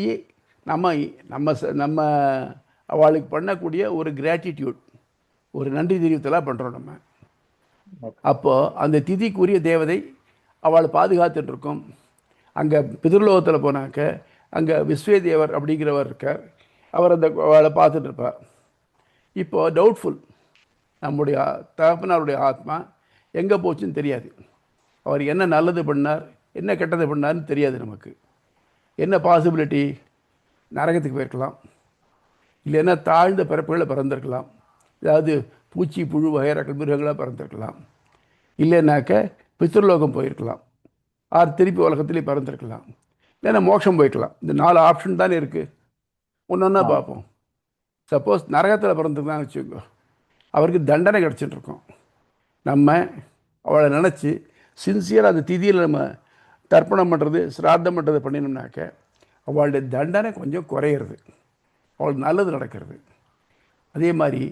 நம்ம நம்ம நம்ம அவளுக்கு பண்ணக்கூடிய ஒரு கிராட்டிடியூட், ஒரு நன்றி தெரிவித்தலாக பண்ணுறோம் நம்ம. அப்போது அந்த திதிக்குரிய தேவதை அவளை பாதுகாத்துட்ருக்கோம். அங்கே பிதிர்லோகத்தில் போனாக்க அங்கே விஸ்வேதேவர் அப்படிங்கிறவர் இருக்கார், அவர் அந்த அவளை பார்த்துட்ருப்பார். இப்போது டவுட்ஃபுல், நம்முடைய தகப்பனாருடைய ஆத்மா எங்கே போச்சுன்னு தெரியாது, அவர் என்ன நல்லது பண்ணார் என்ன கெட்டது பண்ணார்னு தெரியாது நமக்கு. என்ன பாசிபிலிட்டி, நரகத்துக்கு போயிருக்கலாம், இல்லைன்னா தாழ்ந்த பிறப்புகளில் பிறந்திருக்கலாம், அதாவது பூச்சி புழு வகைரக்கள் மிருகங்களாக பிறந்திருக்கலாம், இல்லைன்னாக்க பித்ருலோகம் போயிருக்கலாம், திருப்பி உலகத்திலே பிறந்திருக்கலாம், இல்லைன்னா மோட்சம் போயிருக்கலாம். இந்த 4 ஆப்ஷன் தானே இருக்குது. ஒன்றா பார்ப்போம். சப்போஸ் நரகத்தில் பிறந்திருந்தான்னு வச்சுக்கோங்க, அவருக்கு தண்டனை கிடச்சிட்டு இருக்கோம். நம்ம அவளை நினச்சி சின்சியராக அந்த திதியில் நம்ம தர்ப்பணம் பண்ணுறது சிரார்த்தம் பண்ணுறது பண்ணினோம்னாக்க அவளுடைய தண்டனை கொஞ்சம் குறையிறது, அவளுக்கு நல்லது நடக்கிறது. அதே மாதிரி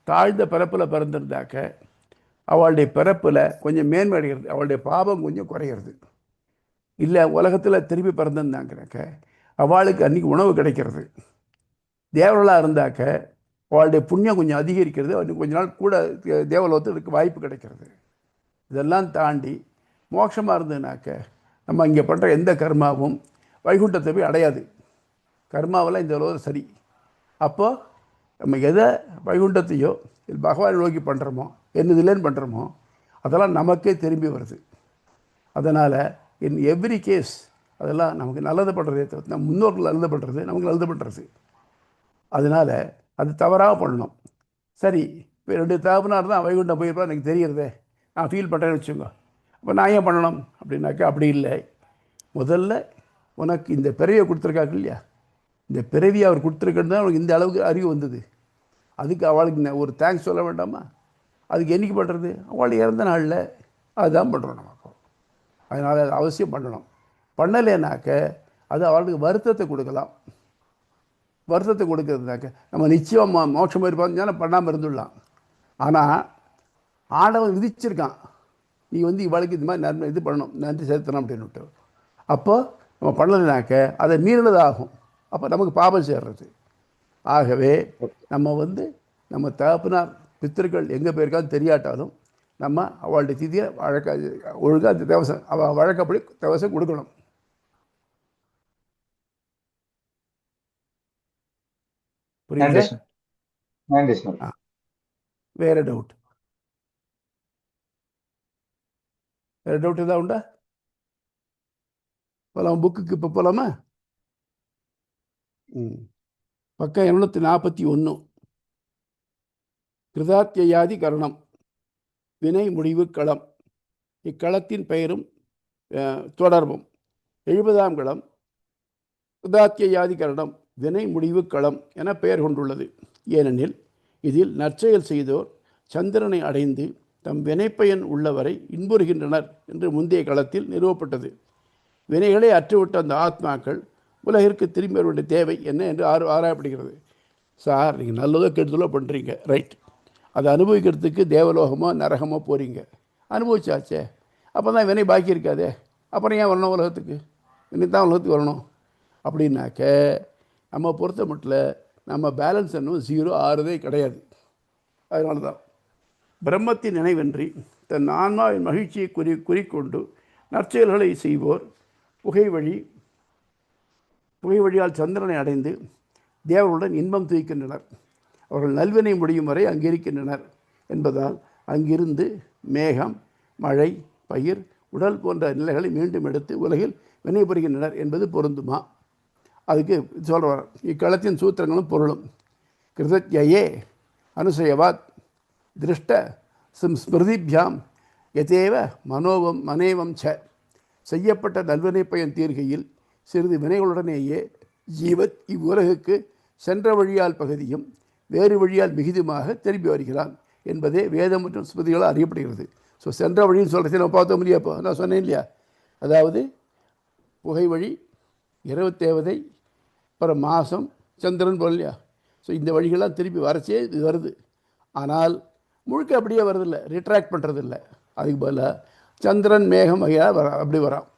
தாழ்ந்த பிறப்பில் பிறந்திருந்தாக்க அவளுடைய பிறப்பில் கொஞ்சம் மேன்மை அடைகிறது, அவளுடைய பாவம் கொஞ்சம் குறையிறது. இல்லை உலகத்தில் திருப்பி பிறந்திருந்தாங்கிறக்க அவளுக்கு அன்றைக்கி உணவு கிடைக்கிறது. தேவர்களாக இருந்தாக்க அவளுடைய புண்ணியம் கொஞ்சம் அதிகரிக்கிறது, அவனுக்கு கொஞ்ச நாள் கூட தேவலோகத்துக்கு வாய்ப்பு கிடைக்கிறது. இதெல்லாம் தாண்டி மோட்சமாக இருந்ததுனாக்க நம்ம இங்கே பண்ணுற எந்த கர்மாவும் வைகுண்டத்தை போய் அடையாது. கர்மாவெல்லாம் இந்த உலகம் சரி. அப்போது நம்ம எதை வைகுண்டத்தையோ பகவான் நோக்கி பண்ணுறோமோ, என்னதில்லைன்னு பண்ணுறோமோ, அதெல்லாம் நமக்கே திரும்பி வருது. அதனால் இன் எவ்ரி கேஸ் அதெல்லாம் நமக்கு நல்லது பண்ணுறதே தவிர, நம்ம முன்னோர்கள் நல்லது பண்ணுறது நமக்கு நல்லது பண்ணுறது. அதனால் அது தவறாக பண்ணணும். சரி, இப்போ 2 தகப்பனார் தான் வைகுண்டம் போயிருப்பா எனக்கு தெரிகிறதே, நான் ஃபீல் பண்ணுறேன்னு வச்சுக்கோங்க. அப்போ நான் ஏன் பண்ணணும் அப்படின்னாக்கா அப்படி இல்லை. முதல்ல உனக்கு இந்த பிறவியை கொடுத்துருக்காங்க இல்லையா, இந்த பிறவியை அவர் கொடுத்துருக்கன்னு தான் உனக்கு இந்த அளவுக்கு அறிவு வந்தது. அதுக்கு அவளுக்கு ஒரு தேங்க்ஸ் சொல்ல வேண்டாமா? அதுக்கு என்றைக்கு பண்ணுறது? அவள் இறந்த நாளில் அதுதான் பண்ணுறோம் நமக்கு. அதனால் அது அவசியம் பண்ணணும். பண்ணலைன்னாக்க அது அவளுக்கு வருத்தத்தை கொடுக்கலாம். வருத்தத்தை கொடுக்கறதுனாக்க நம்ம நிச்சயம் மோட்சம் இருப்பாங்க பண்ணாமல் இருந்துடலாம். ஆனால் ஆண்டவன் விதிச்சிருக்கான், நீ வந்து இவளுக்கு இது மாதிரி நன்மை இது பண்ணணும், நன்றி செலுத்தணும் அப்படின்னுட்டு. அப்போ நம்ம பண்ணலைனாக்க அதை மீறினதாகும், அப்போ நமக்கு பாபம் சேர்றது. ஆகவே நம்ம வந்து நம்ம தகப்பனார் பித்திருக்கள் எங்கே போயிருக்கான்னு தெரியாட்டாலும் நம்ம அவளுடைய திதியை ஒழுங்காக அந்த தேவசம் அவள் வழக்கப்படி தேவசம் கொடுக்கணும். புரியுது? வேற டவுட் ஏதாவது உண்டா? போகலாம், புக்குக்கு இப்போ போகலாமா? பக்கம் 241. கிருதாத்தியாதி கரணம், வினை முடிவு களம். இக்களத்தின் பெயரும் தொடர்பும். 70ஆம் களம் கிருதாத்தியாதி கரணம், வினை முடிவு களம் என பெயர் கொண்டுள்ளது. ஏனெனில் இதில் நற்செயல் செய்தோர் சந்திரனை அடைந்து தம் வினைப்பயன் உள்ளவரை இன்புறுகின்றனர் என்று முந்தைய களத்தில் நிறுவப்பட்டது. வினைகளை அற்றுவிட்ட அந்த ஆத்மாக்கள் உலகிற்கு திரும்பி வருவடைய தேவை என்ன என்று ஆராயப்படுகிறது. சார், நீங்கள் நல்லதோ கெடுதலோ பண்ணுறீங்க, ரைட். அதை அனுபவிக்கிறதுக்கு தேவலோகமோ நரகமோ போகிறீங்க, அனுபவிச்சாச்சே, அப்போ தான் வினை பாக்கி இருக்காதே, அப்புறம் ஏன் வரணும் உலகத்துக்கு? இன்னைக்கு தான் உலகத்துக்கு வரணும் அப்படின்னாக்க நம்ம பொறுத்த மட்டும் நம்ம பேலன்ஸ் என்னும் 0 ஆறுதே கிடையாது. அதனால தான் பிரம்மத்தின் நினைவின்றி தன் ஆன்மாவின் மகிழ்ச்சியை குறிக்கொண்டு நற்செயல்களை செய்வோர் புகை வழியால் சந்திரனை அடைந்து தேவர்களுடன் இன்பம் துய்க்கின்றனர். அவர்கள் நல்வினை முடியும் வரை அங்கிருக்கின்றனர் என்பதால் அங்கிருந்து மேகம், மழை, பயிர், உடல் போன்ற நிலைகளை மீண்டும் எடுத்து உலகில் வினைபுரிகின்றனர் என்பது பொருந்துமா? அதுக்கு சொல்கிறார். இக்களத்தின் சூத்திரங்களும் பொருளும் கிருதஜ்யே அனுசயவாத் திருஷ்ட ஸ்மிருதிபியாம் யதேவ மனேவம் ச. செய்யப்பட்ட நல்வினை பயன் தீர்கையில் சிறிது வினைகளுடனேயே ஜீவத் இவ்வுலகுக்கு சென்ற வழியால் பகுதியும் வேறு வழியால் மிகுதியுமாக திரும்பி வருகிறான் என்பதே வேதம் மற்றும் ஸ்மிருதிகளால் அறியப்படுகிறது. ஸோ சென்ற வழின்னு சொல்கிறத நம்ம பார்த்தோம் இல்லையா? இப்போ நான் சொன்னேன் இல்லையா? அதாவது புகை வழி, இரவு தேவதை, அப்புறம் மாதம், சந்திரன் போல இல்லையா? ஸோ இந்த வழிகள்லாம் திருப்பி வரச்சே இது வருது. ஆனால் முழுக்க அப்படியே வரதில்லை, ரிட்ராக்ட் பண்ணுறதில்லை. அதுக்கு பதிலாக சந்திரன், மேகம் வகையாக அப்படி வரான்.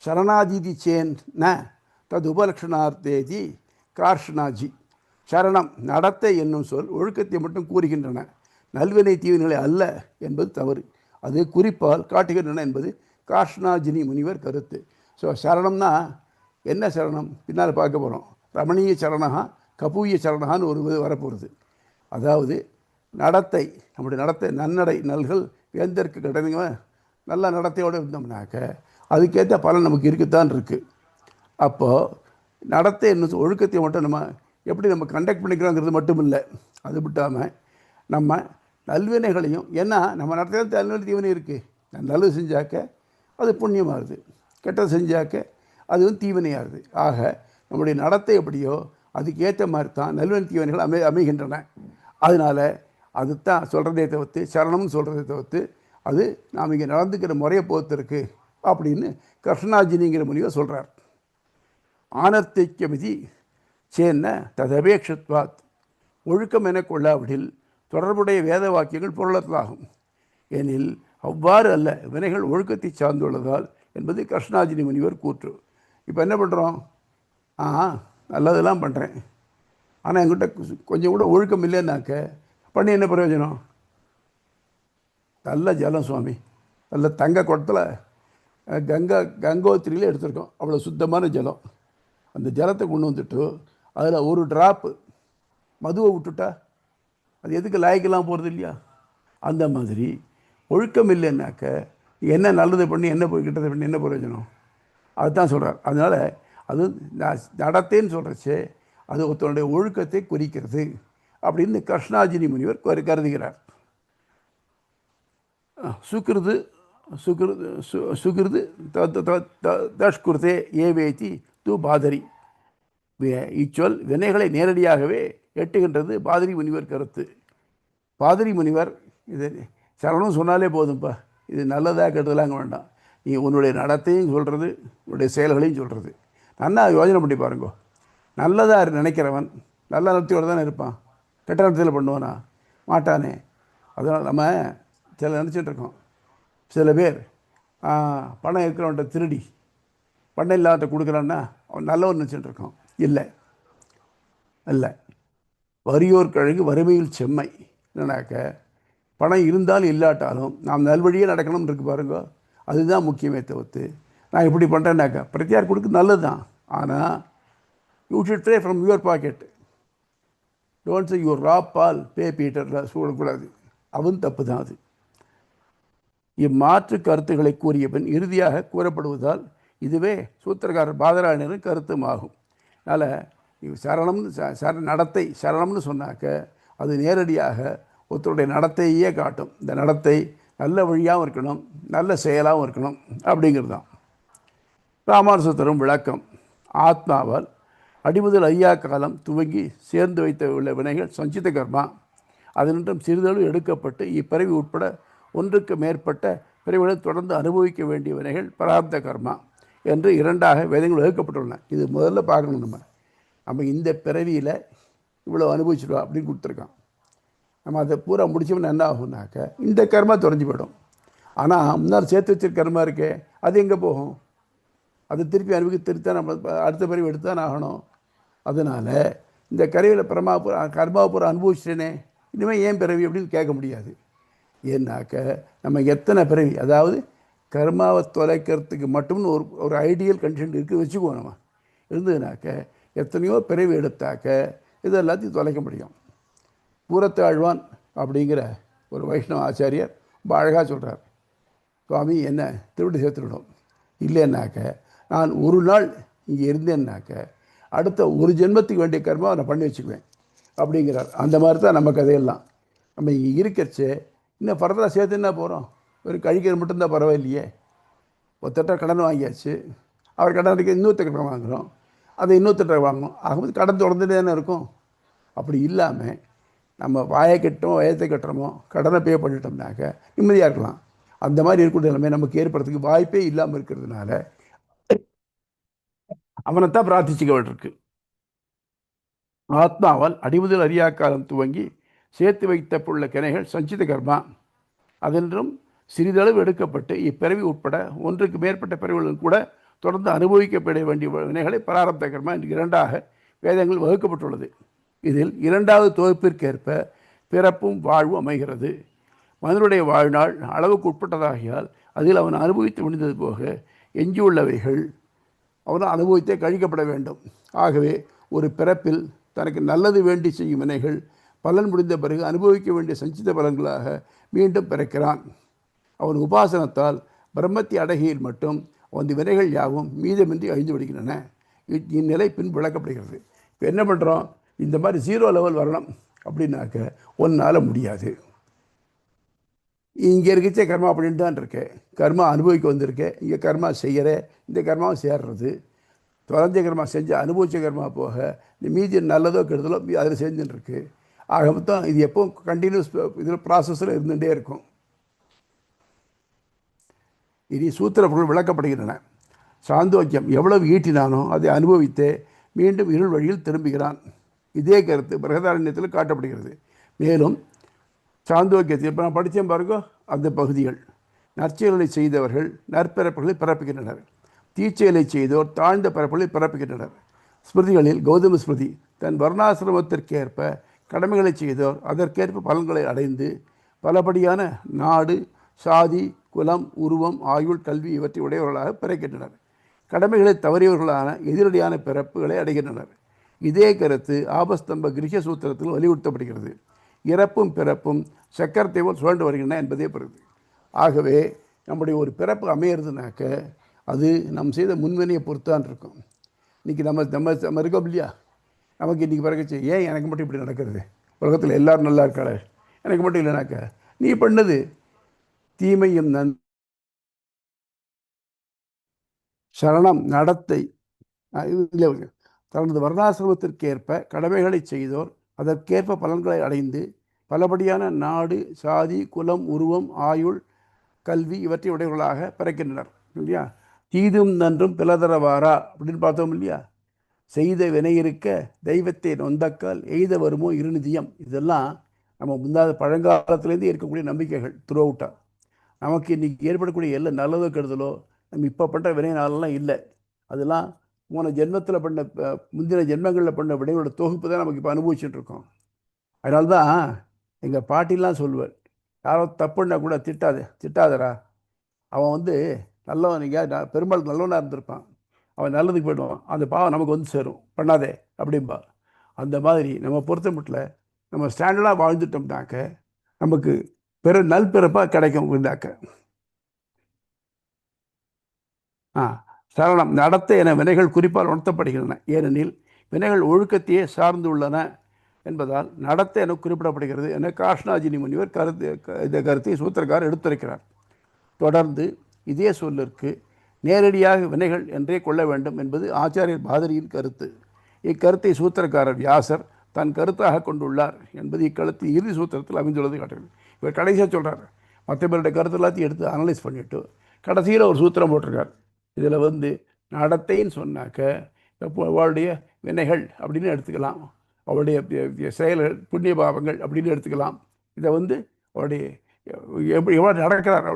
சரணாதிதி சேன் ந தது உபலக்ஷணார்த்தேதி கார்ஷனாஜி. சரணம் நடத்தை என்னும் சொல் ஒழுக்கத்தை மட்டும் கூறுகின்றன, நல்வினை தீவினைகளை அல்ல என்பது தவறு. அது குறிப்பால் காட்டுகின்றன என்பது கார்ஷனாஜினி முனிவர் கருத்து. ஸோ சரணம்னா என்ன சரணம் பின்னால் பார்க்க போகிறோம். ரமணீய சரணகா, கபூய சரணகான்னு ஒரு வரப்போகிறது. அதாவது நடத்தை, நம்முடைய நடத்தை, நன்னடை நல்கள் வேந்தற்கு கடனுங்க நல்ல நடத்தையோடு இருந்தோம்னாக்க அதுக்கேற்ற பலன் நமக்கு இருக்குத்தான் இருக்குது. அப்போது நடத்தை என்ன ஒழுக்கத்தை மட்டும் நம்ம எப்படி நம்ம கண்டக்ட் பண்ணிக்கிறோங்கிறது மட்டும் இல்லை, அது விட்டாமல் நம்ம நல்வினைகளையும், ஏன்னா நம்ம நடத்தையில் நல்வினை தீவினை இருக்குது. நல்லது செஞ்சாக்க அது புண்ணியமாகுது, கெட்டது செஞ்சாக்க அது தீவினையாகுது. ஆக நம்முடைய நடத்தை எப்படியோ அதுக்கு ஏற்ற மாதிரி தான் நல்வினை தீவினைகள் அமைகின்றன. அதனால் அது தான் சொல்கிறதே தவிர்த்து, சரணம்னு சொல்கிறதே தவிர்த்து, அது நாம் இங்கே நடந்துக்கிற முறையை பொறுத்து இருக்குது அப்படின்னு கிருஷ்ணாஜினிங்கிற முனிவர் சொல்கிறார். ஆனர்த்திக்கமிதி சேன்ன ததபேட்சத்வாத். ஒழுக்கம் என கொள்ளாவிடில் தொடர்புடைய வேத வாக்கியங்கள் பொருளத்தாகும். எனில் அவ்வாறு அல்ல, வினைகள் ஒழுக்கத்தை சார்ந்துள்ளதால் என்பது கிருஷ்ணாஜினி முனிவர் கூற்று. இப்போ என்ன பண்ணுறோம்? நல்லதெல்லாம் பண்ணுறேன், ஆனால் என்கிட்ட கொஞ்சம் கூட ஒழுக்கம் இல்லைன்னாக்க பண்ணி என்ன பிரயோஜனம்? நல்ல ஜலம் சுவாமி, நல்ல தங்க குடத்தில் கங்கோத்திரியில் எடுத்திருக்கோம், அவ்வளோ சுத்தமான ஜலம். அந்த ஜலத்தை கொண்டு வந்துட்டு அதில் ஒரு ட்ராப்பு மதுவை விட்டுட்டா அது எதுக்கு லாய்க்கெல்லாம் போகிறது இல்லையா? அந்த மாதிரி ஒழுக்கம் இல்லைன்னாக்க என்ன நல்லது பண்ணி என்ன கெட்டது பண்ணி என்ன பிரயோஜனம்? அதுதான் சொல்கிறார். அதனால் அது நடத்தைன்னு சொல்கிறச்சே அது ஒருத்தனுடைய ஒழுக்கத்தை குறிக்கிறது அப்படின்னு கிருஷ்ணாஜினி முனிவர் கருதுகிறார். சுகிருது சுகிருது சுகிருது தஷ்குருதே ஏவேதி தூ பாதரி. இச்சொல் வினைகளை நேரடியாகவே எட்டுகின்றது பாதிரி முனிவர் கருத்து. பாதிரி முனிவர் இது சரணம் சொன்னாலே போதும்ப்பா, இது நல்லதாக கெட்டதெல்லாம் வேண்டாம், நீ உன்னுடைய நடத்தையும் சொல்கிறது, உன்னுடைய செயல்களையும் சொல்கிறது. நல்லா யோஜனை பண்ணி பாருங்கோ. நல்லதாக நினைக்கிறவன் நல்ல நடத்தையோடு தானே இருப்பான், கெட்ட நடத்தையில் பண்ணுவானா? மாட்டானே. அதனால் நம்ம சில நினச்சிட்ருக்கோம், சில பேர் பணம் இருக்கிறவன்ட்ட திருடி பணம் இல்லாத கொடுக்குறான்னா அவன் நல்லவன் நினச்சிட்ருக்கோம். இல்லை இல்லை, வறியோர் கழகு வறுமையில் செம்மை. என்னன்னாக்க பணம் இருந்தாலும் இல்லாட்டாலும் நாம் நல்வழியே நடக்கணும்னு இருக்கு பாருங்க, அதுதான் முக்கியமே தவிர்த்து நான் இப்படி பண்ணுறேன்னாக்கா பிரத்தியார் கொடுக்க நல்லது தான், ஆனால் you should draw from your pocket. Don't say your rob Paul pay Peter சொல்லக்கூடாது, அவன் தப்பு தான் அது. இம்மாற்று கருத்துக்களை கூறிய பின் இறுதியாக கூறப்படுவதால் இதுவே சூத்திரக்காரர் பாதராயணரின் கருத்துமாகும். அதனால் சரணம்னு நடத்தை சரணம்னு சொன்னாக்க அது நேரடியாக ஒருத்தருடைய நடத்தையே காட்டும். இந்த நடத்தை நல்ல வழியாகவும் இருக்கணும், நல்ல செயலாகவும் இருக்கணும் அப்படிங்கிறது தான். ராமானுசத்தரும் விளக்கம். ஆத்மாவால் அடிமுதல் ஐயா காலம் துவங்கி சேர்ந்து வைத்த உள்ள வினைகள் சஞ்சித கர்மா. அதனின்றும் சிறிதளவு எடுக்கப்பட்டு இப்பிறவி உட்பட ஒன்றுக்கு மேற்பட்ட பிறவிகளை தொடர்ந்து அனுபவிக்க வேண்டிய வினைகள் பிராரப்த கர்மா என்று இரண்டாக வேதங்கள் வகுக்கப்பட்டுள்ளன. இது முதல்ல பார்க்கணும். நம்ம இந்த பிறவியில் இவ்வளோ அனுபவிச்சிடுவோம் அப்படின்னு கொடுத்துருக்கான். நம்ம அதை பூரா முடிச்சோம்னா என்ன ஆகும்னாக்க இந்த கர்மா தொலைஞ்சு போயிடும். ஆனால் முன்னால் சேர்த்து வச்சிருக்க கர்மா இருக்கே, அது எங்கே போகும்? அது திருப்பி திருத்தான் நம்ம அடுத்த பிறவி எடுத்துதான் ஆகணும். அதனால் இந்த கருவியில் கர்மாவை பூரா அனுபவிச்சிட்டேனே, இனிமேல் ஏன் பிறவி அப்படின்னு கேட்க முடியாது. ஏன்னாக்க நம்ம எத்தனை பிறவி, அதாவது கர்மாவை தொலைக்கிறதுக்கு மட்டும்னு ஒரு ஐடியல் கண்டிஷன் இருக்குது வச்சுக்குவோம். நம்ம இருந்ததுனாக்க எத்தனையோ பிறவி எடுத்தாக்க இது எல்லாத்தையும் தொலைக்க முடியும். கூரத்தாழ்வான் அப்படிங்கிற ஒரு வைஷ்ணவ ஆச்சாரியர் ரொம்ப அழகாக சொல்கிறார், சுவாமி என்ன திருவிட்டு சேர்த்துவிடும், இல்லைன்னாக்க நான் ஒரு நாள் இங்கே இருந்தேன்னாக்க அடுத்த ஒரு ஜென்மத்துக்கு வேண்டிய கர்மாவை நான் பண்ணி வச்சுக்குவேன் அப்படிங்கிறார். அந்த மாதிரி தான் நம்ம கதையெல்லாம். நம்ம இங்கே இருக்கச்சே இன்னும் ஃபர்தராக சேர்த்து என்ன போகிறோம், ஒரு கழிக்கிற மட்டும்தான் பரவாயில்லையே. ஒருத்தட்ட கடன் வாங்கியாச்சு, அவர் கடன் அடிக்க இன்னொருத்த கடன் வாங்குகிறோம், அதை இன்னொருத்தட்ட வாங்கணும், ஆகும்போது கடன் தொடர்ந்துட்டு தானே இருக்கும். அப்படி இல்லாமல் நம்ம வாயை கட்டுறோமோ வயத்தை கட்டுறோமோ கடனை பே பண்ணிட்டோம்னாக்க நிம்மதியாக இருக்கலாம். அந்த மாதிரி இருக்கக்கூடிய நிலைமை நமக்கு ஏற்படுறதுக்கு வாய்ப்பே இல்லாமல் இருக்கிறதுனால அவனைத்தான் பிரார்த்திச்சுக்க வேண்டியிருக்கு. ஆத்மாவால் அடிமுதல் அறியாக்காலம் துவங்கி சேர்த்து வைத்த புள்ள கிணைகள் சஞ்சித கர்மா, அதென்றும் சிறிதளவு எடுக்கப்பட்டு இப்பிறவி உட்பட ஒன்றுக்கு மேற்பட்ட பிறவிகளும் கூட தொடர்ந்து அனுபவிக்கப்பட வேண்டிய வினைகளை பிராரப்த கர்மா என்று இரண்டாக வேதங்கள் வகுக்கப்பட்டுள்ளது. இதில் இரண்டாவது தொகுப்பிற்கேற்ப பிறப்பும் வாழ்வும் அமைகிறது. மனிதனுடைய வாழ்நாள் அளவுக்கு உட்பட்டதாகியால் அதில் அவன் அனுபவித்து முடிந்தது போக எஞ்சியுள்ளவைகள் அவன் அனுபவித்தே கழிக்கப்பட வேண்டும். ஆகவே ஒரு பிறப்பில் தனக்கு நல்லது வேண்டி செய்யும் வினைகள் பலன் முடிந்த பிறகு அனுபவிக்க வேண்டிய சஞ்சித பலன்களாக மீண்டும் பிறக்கிறான். அவன் உபாசனத்தால் பிரம்மத்தி அடகியில் மட்டும் அவன் வினைகள் யாவும் மீதமின்றி அழிந்து விடுகின்றன. இந்நிலை பின் விளக்கப்படுகிறது. இப்போ என்ன பண்ணுறோம், இந்த மாதிரி 0 லெவல் வரணும் அப்படின்னாக்க ஒன்றால் முடியாது. இங்கே இருக்கச்சே கர்மா அப்படின்ட்டு தான் இருக்கேன், கர்மா அனுபவிக்க வந்திருக்கேன், இங்கே கர்மா செய்கிற, இந்த கர்மாவை சேர்றது, தொலைஞ்ச கர்மா செஞ்ச அனுபவிச்ச கர்மா போக இந்த மீதி நல்லதோ கெடுதலோ அதில் செஞ்சுன்னு இருக்கு. ஆக மொத்தம் இது எப்போ கண்டினியூஸ் இதில் ப்ராசஸில் இருந்துகிட்டே இருக்கும். இனி சூத்திர பொருள் விளக்கப்படுகின்றன. சாந்தோக்கியம் எவ்வளவு ஈட்டினானோ அதை அனுபவித்தே மீண்டும் இருள் வழியில் திரும்புகிறான். இதே கருத்து பிரகதாரண்யத்தில் காட்டப்படுகிறது. மேலும் சாந்தோக்கியத்தில் இப்போ நான் படித்தேன் பாருங்க, அந்த பகுதிகள் நற்செயல்களை செய்தவர்கள் நற்பிறப்புகளை பிறப்புகின்றனர், தீச்செயலை செய்தோர் தாழ்ந்த பிறப்புகளை பிறப்புகின்றனர். ஸ்மிருதிகளில் கௌதம ஸ்மிருதி தன் வர்ணாசிரமத்திற்கேற்ப கடமைகளை செய்தோர் அதற்கேற்ப பலன்களை அடைந்து பலபடியான நாடு சாதி குலம் உருவம் ஆயுள் கல்வி இவற்றை உடையவர்களாக பிறக்கின்றனர். கடமைகளை தவறியவர்களான எதிரடியான பிறப்புகளை அடைகின்றனர். இதே கருத்து ஆபஸ்தம்ப கிரக சூத்திரத்தில் வலியுறுத்தப்படுகிறது. இறப்பும் பிறப்பும் சக்கரத்தை போல் சுழண்டு வருகின்றன என்பதே பெறுது. ஆகவே நம்முடைய ஒரு பிறப்பு அமையிறதுனாக்க அது நம் செய்த முன்வினையை பொறுத்தான் இருக்கும். இன்றைக்கி நம்ம நம்ம நம்ம இருக்கோம் இல்லையா, நமக்கு இன்றைக்கி பிறகுச்சு ஏன் எனக்கு மட்டும் இப்படி நடக்கிறது, உலகத்தில் எல்லோரும் நல்லா இருக்காளே, எனக்கு மட்டும் இல்லைனாக்க நீ பண்ணது தீமையும் சரணம் நடத்தை இல்லை. தனது வர்ணாசிரமத்திற்கேற்ப கடமைகளை செய்தோர் அதற்கேற்ப பலன்களை அடைந்து பலபடியான நாடு சாதி குலம் உருவம் ஆயுள் கல்வி இவற்றை உடையவர்களாக பிறக்கின்றனர் இல்லையா. தீதும் நன்றும் பிளதரவாரா அப்படின்னு பார்த்தோம் இல்லையா. செய்த வினை இருக்க தெய்வத்தை நொந்தக்கால் எய்த வருமோ இருநிதியம். இதெல்லாம் நம்ம முன்னாள் பழங்காலத்திலேருந்து இருக்கக்கூடிய நம்பிக்கைகள் த்ரூ அவுட்டாக. நமக்கு இன்றைக்கி ஏற்படக்கூடிய எல்லாம் நல்லதோ கெடுதலோ நம்ம இப்போ பண்ணுற வினைனாலெலாம் இல்லை. அதெல்லாம் போன ஜென்மத்தில் பண்ண முந்தின ஜென்மங்களில் பண்ண வினைகளோட தொகுப்பு தான் நமக்கு இப்போ அனுபவிச்சுட்ருக்கோம். அதனால தான் எங்கள் பாட்டிலாம் சொல்லுவார், யாரோ தப்புன்னா கூட திட்டாதரா, அவன் நல்லவன், நீங்கள் பெரும்பாலும் நல்லவனாக இருந்திருப்பான், அவன் நல்லதுக்கு போய்டுவான், அந்த பாவம் நமக்கு சேரும், பண்ணாதே அப்படின்பா. அந்த மாதிரி நம்ம பொறுத்த மட்டும் நம்ம ஸ்டாண்டர்டாக வாழ்ந்துட்டோம்னாக்க நமக்கு நல்பிறப்பாக கிடைக்கும். இருந்தாக்க சரணம் நடத்தை என வினைகள் குறிப்பால் உணர்த்தப்படுகின்றன. ஏனெனில் வினைகள் ஒழுக்கத்தையே சார்ந்துள்ளன என்பதால் நடத்தை என குறிப்பிடப்படுகிறது என காஷ்ணாஜினி முனிவர் இந்த கருத்தை சூத்திரக்காரர் எடுத்துரைக்கிறார். தொடர்ந்து இதே சொல்லிற்கு நேரடியாக வினைகள் என்றே கொள்ள வேண்டும் என்பது ஆச்சாரியர் பாதரியின் கருத்து. இக்கருத்தை சூத்திரக்காரர் வியாசர் தன் கருத்தாக கொண்டுள்ளார் என்பது இக்கருத்து இறுதி சூத்திரத்தில் அமைந்துள்ளது காட்டுகிறது. இவர் கடைசியாக சொல்கிறார், மற்ற பேருடைய கருத்து எல்லாத்தையும் எடுத்து அனலைஸ் பண்ணிவிட்டு கடைசியில் ஒரு சூத்திரம் போட்டிருக்கார். இதில் நடத்தைன்னு சொன்னாக்க அவளுடைய வினைகள் அப்படின்னு எடுத்துக்கலாம், அவளுடைய செயல்கள் புண்ணிய பாவங்கள் அப்படின்னு எடுத்துக்கலாம். இதை அவருடைய எப்படி எவ்வளோ நடக்கிறார்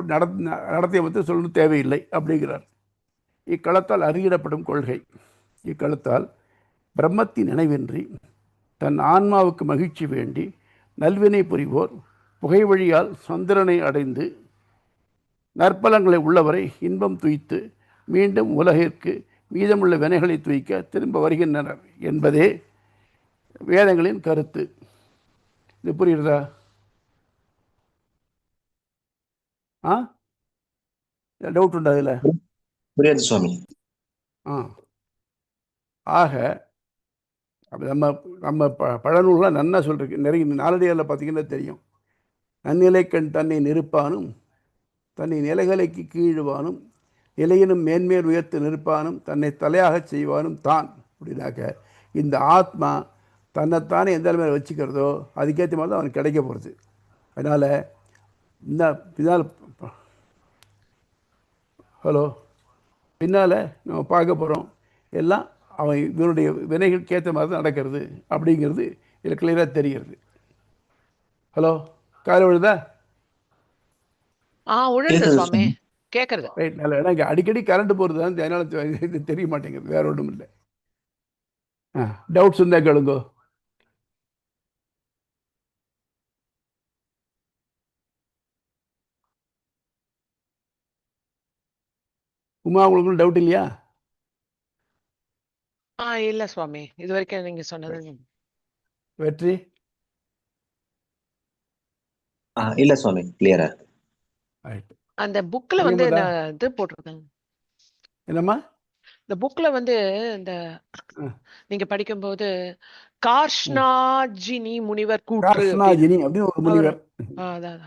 நடத்தையை சொல்லணும் தேவையில்லை அப்படிங்கிறார். இக்களத்தால் அறியிடப்படும் கொள்கை. இக்களத்தால் பிரம்மத்தின் நினைவின்றி தன் ஆன்மாவுக்கு மகிழ்ச்சி வேண்டி நல்வினை புரிவோர் புகை வழியால் சந்திரனை அடைந்து நற்பலங்களை உள்ளவரை இன்பம் துய்த்து மீண்டும் உலகிற்கு மீதமுள்ள வினைகளை துய்க்க திரும்ப வருகின்றனர் என்பதே வேதங்களின் கருத்து. இது புரியுறதா? ஆ, டவுட் உண்டா அதில்? புரியுது சுவாமி. ஆ, ஆக அப்ப நம்ம நம்ம பழநூல்லாம் நன்னா சொல்லிருக்கு. நிறைய நாளடியாரில் பார்த்தீங்கன்னா தெரியும். நன்னிலைக்கண் தன்னை நிற்பானும் தன்னை நிலைகளைக்கு கீழுவானும் நிலையினும் மேன்மேல் உயர்த்து நிற்பானும் தன்னை தலையாகச் செய்வானும் தான் அப்படின்னாக்க இந்த ஆத்மா தன்னைத்தானே எந்த நிலைமையில வச்சுக்கிறதோ அதுக்கேற்ற மாதிரி தான் அவனுக்கு கிடைக்க போகிறது. அதனால் இந்த பின்னால் ஹலோ பின்னால் நம்ம பார்க்க போகிறோம் எல்லாம் அவன் இவனுடைய வினைகளுக்கு ஏற்ற மாதிரி தான் நடக்கிறது அப்படிங்கிறது இதில் கிளியராக தெரிகிறது. ஹலோ, காலை விழுதா? உழுது கேக்குது சுவாமி, சுவாமி. கேக்குறது. ரைட், நல்ல இடம். இங்கே அடிக்கடி கரண்ட் போகிறது தான் அதனால் இது தெரிய மாட்டேங்குது, வேற ஒன்றும் இல்லை. டவுட்ஸ் இருந்தால் கேளுங்கோ. உமா, உங்களுக்கு டவுட் இல்லையா? இல்ல சுவாமி, இது வரைக்கும் நீங்க சொன்னது. வெற்றி? இல்ல சுவாமி, கிளியரா. ரைட். அந்த புக்ல வந்து இது போட்டிருக்காங்க. என்னம்மா? இந்த புக்ல வந்து இந்த ஆ. நீங்க படிக்கும்போது கார்ஷ்ணாஜினி முனிவர் கூற்று கார்ஷ்ணாஜினி அப்படின்னு ஒரு முனிவர். அதான்.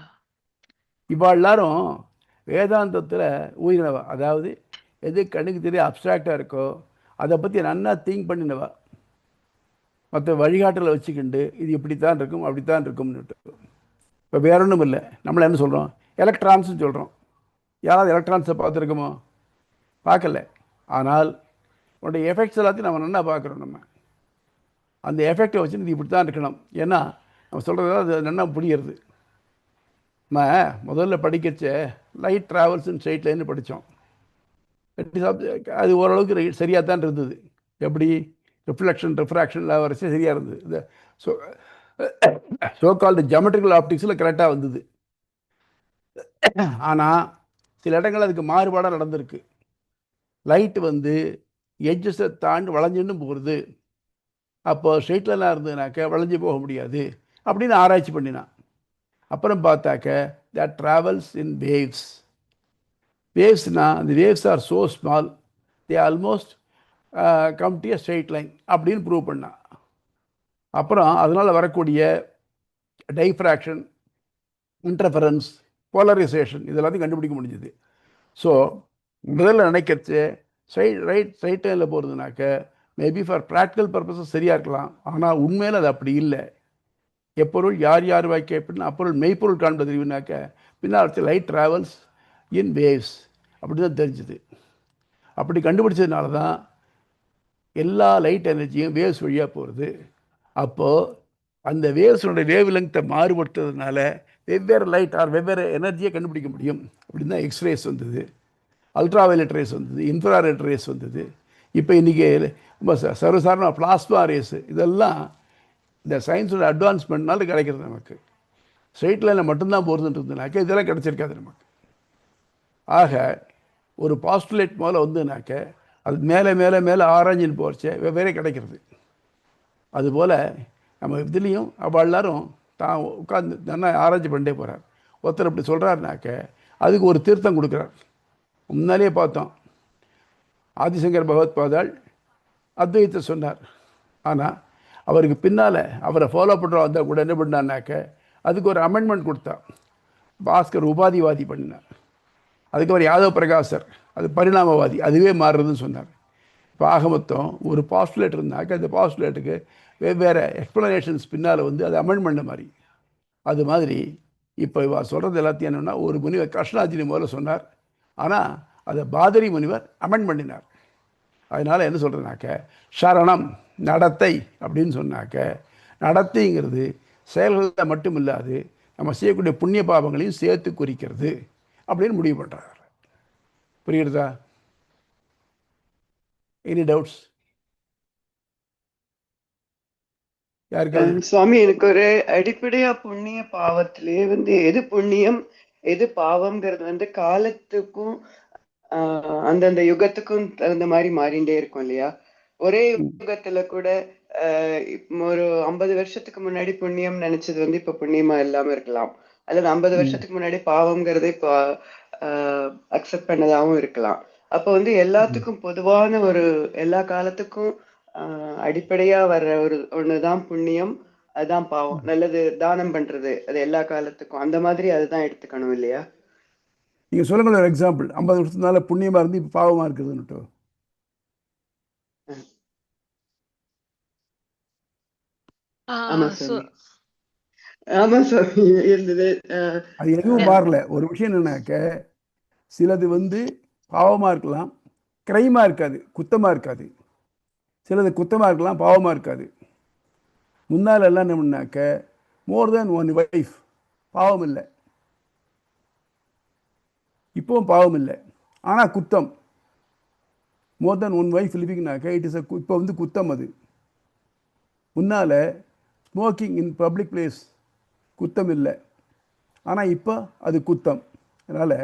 இவா எல்லாரும் வேதாந்தத்தில் ஊறினவா. அதாவது எது கண்ணுக்கு தெரிய அப்ட்ராக்டாக இருக்கோ அதை பற்றி நன்னா திங்க் பண்ணினவா. மற்ற வழிகாட்டலை வச்சுக்கிண்டு இது இப்படித்தான் இருக்கும் அப்படித்தான் இருக்கும்னுட்டு. இப்போ வேற ஒன்றும் இல்லை. நம்மளை என்ன சொல்கிறோம்? எலக்ட்ரான்ஸ்னு சொல்கிறோம். யாராவது எலக்ட்ரான்ஸை பார்த்துருக்கோமோ? பார்க்கல. ஆனால் உன்னுடைய எஃபெக்ட்ஸ் எல்லாத்தையும் நம்ம நல்லா பார்க்குறோம். நம்ம அந்த எஃபெக்டை வச்சு இது இப்படி தான் இருக்கணும். ஏன்னா நம்ம சொல்கிறது அது நல்லா புரியுறது. நம்ம முதல்ல படிக்கச்ச லைட் ட்ராவல்ஸ் இன் ஸ்ட்ரெயிட் லைன்னு படித்தோம். அது ஓரளவுக்கு சரியாக தான் இருந்தது. எப்படி ரிஃப்ளெக்ஷன் ரிஃப்ராக்ஷன்லாம் வரைக்கும் சரியாக இருந்தது. இந்த ஸோ கால்டு ஜியோமெட்ரிக்கல் ஆப்டிக்ஸில் கரெக்டாக வந்தது. ஆனால் சில இடங்கள் அதுக்கு மாறுபாடாக நடந்திருக்கு. லைட்டு வந்து எட்ஜஸை தாண்டி வளைஞ்சுன்னு போகிறது. அப்போ ஸ்ட்ரெயிட் லைனாக இருந்ததுனாக்க வளைஞ்சு போக முடியாது அப்படின்னு ஆராய்ச்சி பண்ணினான். அப்புறம் பார்த்தாக்க that travels in waves. வேவ்ஸ்னா அந்த waves are so small they almost come to a straight line அப்படின்னு ப்ரூவ் பண்ணான். அப்புறம் அதனால் வரக்கூடிய டைஃப்ராக்ஷன், இன்டர்ஃபரன்ஸ், போலரைசேஷன் இதெல்லாத்தையும் கண்டுபிடிக்க முடிஞ்சுது. ஸோ முதல்ல நினைக்கிறச்சு ஸ்ட்ரைட் லைனில் போகிறதுனாக்க மேபி ஃபார் ப்ராக்டிக்கல் பர்பஸஸ் சரியாக இருக்கலாம். ஆனால் உண்மையில் அது அப்படி இல்லை. எப்பொருள் யார் யார் வாய்க்க எப்படின்னா அப்பொருள் மெய்ப்பொருள் காண்பது தெரிவினாக்க பின்னால் லைட் ட்ராவல்ஸ் இன் வேவ்ஸ் அப்படி தான் தெரிஞ்சுது. அப்படி கண்டுபிடிச்சதுனால தான் எல்லா லைட் எனர்ஜியும் வேவ்ஸ் வழியாக போகிறது. அப்போது அந்த வேவ்ஸோட வேவ் லெங்க்த்தை மாறுபடுத்துறதுனால வெவ்வேறு லைட் ஆர் வெவ்வேறு எனர்ஜியை கண்டுபிடிக்க முடியும். அப்படின்னு தான் எக்ஸ்ரேஸ் வந்தது, அல்ட்ராவயலட் ரேஸ் வந்தது, இன்ஃப்ராரெட் ரேஸ் வந்தது. இப்போ இன்றைக்கி ரொம்ப சர்வசாதாரண பிளாஸ்மா ரேஸு இதெல்லாம் இந்த சயின்ஸோட அட்வான்ஸ்மெண்ட்னால கிடைக்கிறது. நமக்கு ஸ்ட்ரெயிட் லைனில் மட்டும்தான் போகிறதுன்றதுனாக்க இதெல்லாம் கிடச்சிருக்காது நமக்கு. ஆக ஒரு பாஸ்டுலேட் மேலே வந்துனாக்க அது மேலே மேலே மேலே ஆராய்ச்சின்னு போகிறச்சே வெவ்வேறே கிடைக்கிறது. அதுபோல் நம்ம இதுலேயும் அவள் எல்லாரும் தான் உட்காந்து நல்லா ஆராய்ச்சி பண்ணிட்டே போகிறார். ஒருத்தர் இப்படி சொல்கிறாருனாக்க அதுக்கு ஒரு தீர்த்தம் கொடுக்குறார். முன்னாலேயே பார்த்தோம், ஆதிசங்கர் பகவத்பாதாள் அத்வைத்தை சொன்னார். ஆனால் அவருக்கு பின்னால் அவரை ஃபாலோ பண்ணுறோம் வந்தால் கூட என்ன பண்ணான்னாக்க அதுக்கு ஒரு அமெண்ட்மெண்ட் கொடுத்தா. பாஸ்கர் உபாதிவாதி பண்ணினார். அதுக்கு அவர் யாதவ் பிரகாசர் அது பரிணாமவாதி, அதுவே மாறுறதுன்னு சொன்னார். இப்போ ஆக மொத்தம் ஒரு பாஸ்டுலேட் இருந்தாக்க அந்த பாஸ்டுலேட்டுக்கு வெவ்வேறு எக்ஸ்ப்ளனேஷன்ஸ் பின்னால் வந்து அது அமெண்ட்மெண்ட் மாதிரி. அது மாதிரி இப்போ இவ சொல்கிறது எல்லாத்தையும் என்னென்னா ஒரு முனிவர் கிருஷ்ணாஜினி முதல்ல சொன்னார். ஆனால் அதை பாதரி முனிவர் அமெண்ட் பண்ணினார். அதனால் என்ன சொல்கிறதுனாக்க சரணம் நடத்தை அப்படின்னு சொன்னாக்க நடத்தைங்கிறது செயல்களில் மட்டும் இல்லாது நம்ம செய்யக்கூடிய புண்ணிய பாவங்களையும் சேர்த்து குறிக்கிறது அப்படின்னு முடிவு பண்ணுறாங்க. புரியுறதா? Any doubts? யாருக்காவது? சுவாமி, எனக்கு ஒரு அடிப்படையா புண்ணிய பாவத்திலேயே வந்து எது புண்ணியம் எது பாவம்ங்கிறது வந்து காலத்துக்கும் அந்தந்த யுகத்துக்கும் தகுந்த மாதிரி மாறிண்டே இருக்கும் இல்லையா? ஒரே யுகத்துல கூட ஒரு 50 வருஷத்துக்கு முன்னாடி புண்ணியம் நினைச்சது வந்து இப்ப புண்ணியமா இல்லாம இருக்கலாம், அல்லது 50 வருஷத்துக்கு முன்னாடி பாவம்ங்கிறதை இப்போ அக்செப்ட் பண்ணதாகவும் இருக்கலாம். அப்ப வந்து எல்லாத்துக்கும் பொதுவான ஒரு எல்லா காலத்துக்கும் அடிப்படையா வர்ற ஒண்ணுதான் புண்ணியம், அதுதான் பாவம். நல்லது தானம் பண்றது அது எல்லா காலத்துக்கும் அந்த மாதிரி அதுதான் எடுத்துக்கணும் இல்லையா? நீங்கள் சொல்லுங்கள் ஒரு எக்ஸாம்பிள். 50 வருஷத்துனால புண்ணியமாக இருந்து இப்போ பாவமாக இருக்குதுன்னுட்டு. ஆமா சாமி, ஆமா சாமி இருந்தது. அது எதுவும் மாறல. ஒரு விஷயம் என்னன்னாக்க, சிலது வந்து பாவமாக இருக்கலாம், கிரைமாக இருக்காது, குத்தமாக இருக்காது. சிலது குத்தமாக இருக்கலாம், பாவமாக இருக்காது. முன்னால் எல்லாம் என்ன பண்ணாக்க, மோர் தேன் ஒன் வைஃப் பாவம் இல்லை, இப்போவும் பாவம் இல்லை, ஆனால் குத்தம். மோர் தேன் ஒன் வைஃப் லிவிங்னாக்க இட் இஸ் இப்போ வந்து குத்தம். அது முன்னால் ஸ்மோக்கிங் இன் பப்ளிக் பிளேஸ் குத்தம் இல்லை, ஆனால் இப்போ அது குத்தம். அதனால்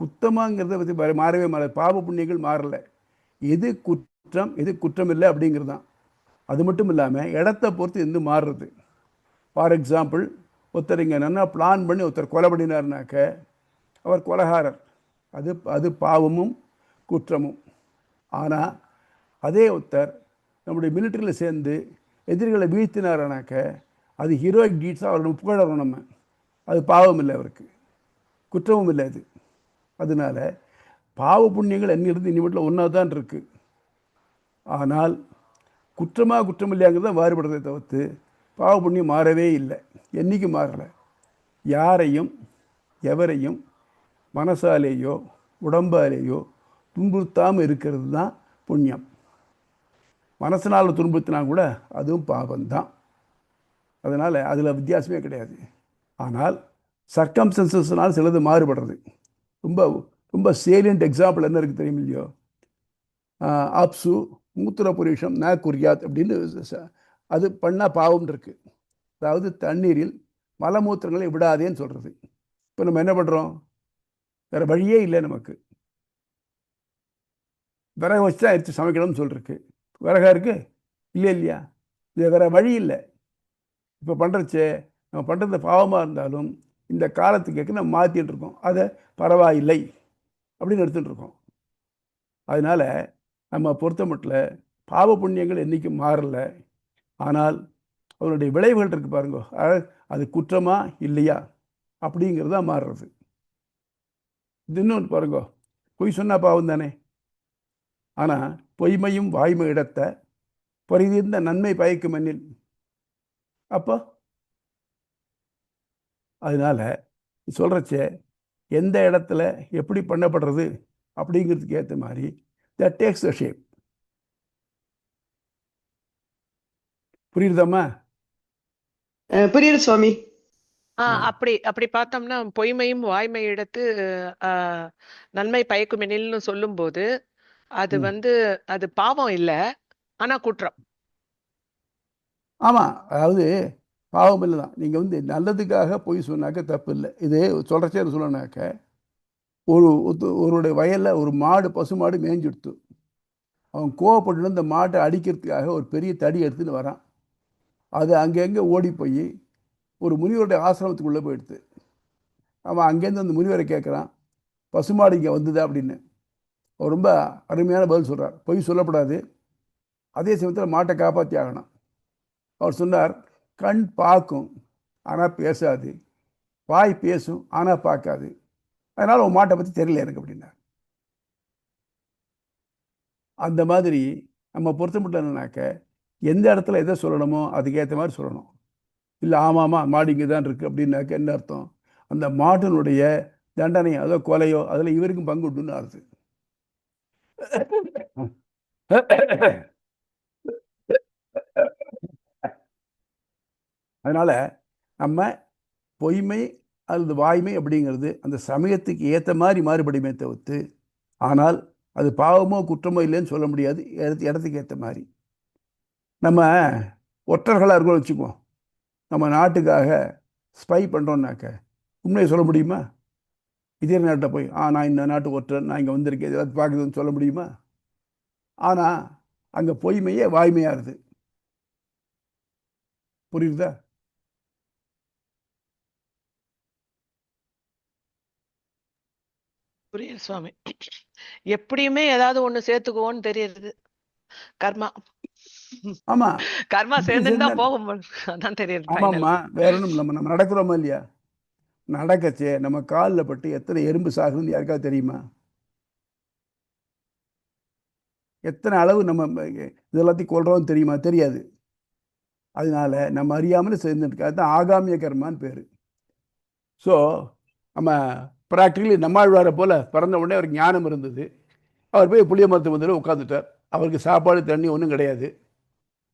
குத்தமாங்கிறத பற்றி மாறவே மாறாது. பாவ புண்ணியங்கள் மாறலை. எது குற்றம் எது குற்றம் இல்லை அப்படிங்கிறது தான். அது மட்டும் இல்லாமல் இடத்த பொறுத்து எந்த மாறுறது. ஃபார் எக்ஸாம்பிள், ஒருத்தர் இங்கே நல்லா பிளான் பண்ணி ஒருத்தர் கொலை பண்ணினார்னாக்க அவர் கொலைகாரர். அது பாவமும் குற்றமும். ஆனால் அதே ஒருத்தர் நம்முடைய மிலிட்டரியில் சேர்ந்து எதிரிகளை வீழ்த்தினார்னாக்க அது ஹீரோயிக் டீட்ஸாக அவரோட புகழறோம் நம்ம. அது பாவம் இல்லை, அவருக்கு குற்றமும் இல்லை அது. அதனால் பாவ புண்ணியங்கள் என்னிருந்து இன்னிமட்டில் ஒன்றா தான் இருக்குது. ஆனால் குற்றமாக குற்றம் இல்லையாங்கிறது தான் மாறுபடுறதை தவிர்த்து பாவ புண்ணியம் மாறவே இல்லை, என்றைக்கும் மாறலை. யாரையும் எவரையும் மனசாலேயோ உடம்பாலேயோ துன்புறுத்தாமல் இருக்கிறது தான் புண்ணியம். மனசனால் துன்புறுத்தினா கூட அதுவும் பாவம்தான். அதனால் அதில் வித்தியாசமே கிடையாது. ஆனால் சர்க்கம்ஸ்டன்சஸ்னால் சிலது மாறுபடுறது. ரொம்ப ரொம்ப சேலியன்ட் எக்ஸாம்பிள் என்ன இருக்குது தெரியும் இல்லையோ? அப்சு மூத்திர புருஷம் ந குறியாத் அப்படின்னு அது பண்ணால் பாவம் இருக்குது. அதாவது தண்ணீரில் மலமூத்திரங்களை விடாதேன்னு சொல்கிறது. இப்போ நம்ம என்ன பண்ணுறோம்? வேறு வழியே இல்லை நமக்கு. விறகு வச்சு தான் எடுத்து சமைக்கணும்னு சொல்லிருக்கு. விறகா இருக்குது இல்லை இல்லையா? இது வேறு வழி இல்லை. இப்போ பண்ணுறச்சே நம்ம பண்ணுறது பாவமாக இருந்தாலும் இந்த காலத்துக்கு நம்ம மாற்றிட்டு இருக்கோம். அதை பரவாயில்லை அப்படின்னு எடுத்துகிட்டு இருக்கோம். அதனால் நம்ம பொறுத்த மட்டும் பாவ புண்ணியங்கள் என்றைக்கும் மாறலை. ஆனால் அதனுடைய விளைவுகள் இருக்குது பாருங்க, அது குற்றமா இல்லையா அப்படிங்கிறது தான் மாறுறது. இது இன்னொன்று பாருங்க, பொய் சொன்னால் பாவம் தானே. ஆனால் பொய்மையும் வாய்மை இடத்த பொறிதிருந்த நன்மை பயக்கும் மண்ணில். அப்போ அதனால் சொல்கிறச்சே எந்த இடத்துல எப்படி பண்ணப்படுறது அப்படிங்கிறதுக்கு ஏற்ற மாதிரி தட் டேக்ஸ் த ஷேப். புரியுதாம்மா? புரியுது சுவாமி. அப்படி அப்படி பார்த்தோம்னா பொய்மையும் வாய்மை எடுத்து நன்மை பயக்கும் எனில்னு சொல்லும்போது அது வந்து அது பாவம் இல்லை, ஆனா குற்றம். ஆமாம், அதாவது பாவம் இல்லை தான். நீங்கள் வந்து நல்லதுக்காக பொய் சொன்னாக்க தப்பு இல்லை. இது சொல்கிறச்சே சொல்லனாக்க, ஒருடைய வயலில் ஒரு மாடு பசு மாடு மேய்ஞ்சிடுத்து. அவன் கோவப்பட்டு இந்த மாட்டை அடிக்கிறதுக்காக ஒரு பெரிய தடி எடுத்துன்னு வரான். அது அங்கங்கே ஓடி போய் ஒரு முனிவருடைய ஆசிரமத்துக்குள்ளே போயிடுது. அவன் அங்கேருந்து அந்த முனிவரை கேட்குறான், பசுமாடு இங்கே வந்ததா அப்படின்னு. அவர் ரொம்ப அருமையான பதில் சொல்கிறார். பொய் சொல்லக்கூடாது, அதே சமயத்தில் மாட்டை காப்பாற்றி ஆகணும். அவர் சொன்னார், கண் பார்க்கும் ஆனால் பேசாது, வாய் பேசும் ஆனால் பார்க்காது, அதனால் உன் மாட்டை பற்றி தெரியல எனக்கு அப்படின்னார். அந்த மாதிரி நம்ம பொறுத்த மட்டும் என்னன்னாக்க, எந்த இடத்துல எதை சொல்லணுமோ அதுக்கேற்ற மாதிரி சொல்லணும். இல்லை ஆமாம்மா மாடு இங்கே தான் இருக்குது அப்படின்னாக்க என்ன அர்த்தம்? அந்த மாட்டினுடைய தண்டனை, அதோ கொலையோ அதில் இவருக்கும் பங்கு உண்டுன்னு அர்த்தம். அதனால் நம்ம பொய்மை அல்லது வாய்மை அப்படிங்கிறது அந்த சமயத்துக்கு ஏற்ற மாதிரி மாறுபடுமே தவிர்த்து, ஆனால் அது பாவமோ குற்றமோ இல்லைன்னு சொல்ல முடியாது. இடத்துக்கு ஏற்ற மாதிரி நம்ம ஒற்றர்களாக இருக்கோம் வச்சுக்குவோம். நம்ம நாட்டுக்காக ஸ்பை பண்ணுறோன்னாக்க உண்மையை சொல்ல முடியுமா? இதே நாட்டை போய் நான் இந்த நாட்டு ஒற்றர், நான் இங்கே வந்திருக்கேன், ஏதாவது பார்க்குதுன்னு சொல்ல முடியுமா? ஆனால் அங்கே பொய்மையே வாய்மையாக இருக்குது. புரியுதா? புரியுது சுவாமி. எப்படியுமே ஏதாவது ஒண்ணு சேர்த்துக்குவோன்னு தெரியுது. கர்மா ஆமா, கர்மா இப்படி சேர்ந்துன்னு சேர்ந்தா தான் போகும். அதான் தெரியுது ஆமாம்மா, ஃபைனல். வேற ஒன்றும் இல்லை. நம்ம நடக்கிறோமா இல்லையா? நடக்கச்சே நம்ம காலில் பட்டு எத்தனை எறும்பு சாகுதுன்னு யாருக்காவது தெரியுமா? எத்தனை அளவு நம்ம இதெல்லாத்தையும் கொள்றோம்னு தெரியுமா? தெரியாது. அதனால நம்ம அறியாமல் சேர்ந்துட்டு தான் ஆகாமிய கர்மான்னு பேர். ஸோ நம்ம ப்ராக்டிகலி நம்மாழ்வாரை போல பிறந்த உடனே அவருக்கு ஞானம் இருந்தது. அவர் போய் புளிய மரத்து வந்து உட்காந்துட்டார். அவருக்கு சாப்பாடு தண்ணி ஒன்றும் கிடையாது.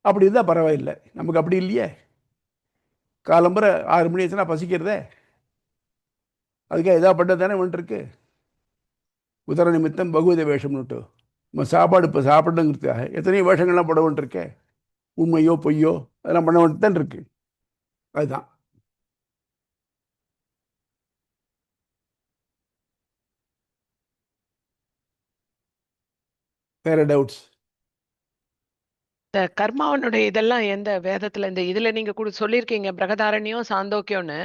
அப்படி இருந்தால் பரவாயில்லை. நமக்கு அப்படி இல்லையே. காலம்புற 6 மணி ஆச்சுன்னா பசிக்கிறதே. அதுக்காக எதாவது பண்ண தானே வந்துட்டுருக்கு. உதர நிமித்தம் பகுவித வேஷம்னுட்டு நம்ம சாப்பாடு இப்போ சாப்பிடணுங்கிறதுக்காக எத்தனையோ வேஷங்கள்லாம் போட வேண்டியிருக்கே. உண்மையோ பொய்யோ அதெல்லாம் பண்ண வேண்டியது தான் இருக்கு. அதுதான். வேற டவுட்ஸ்? இந்த கர்மாவனுடைய இதெல்லாம் எந்த வேதத்துல இந்த இதுல நீங்க கூட சொல்லியிருக்கீங்க பிரகதாரண்யம் சாந்தோக்கியம்னு.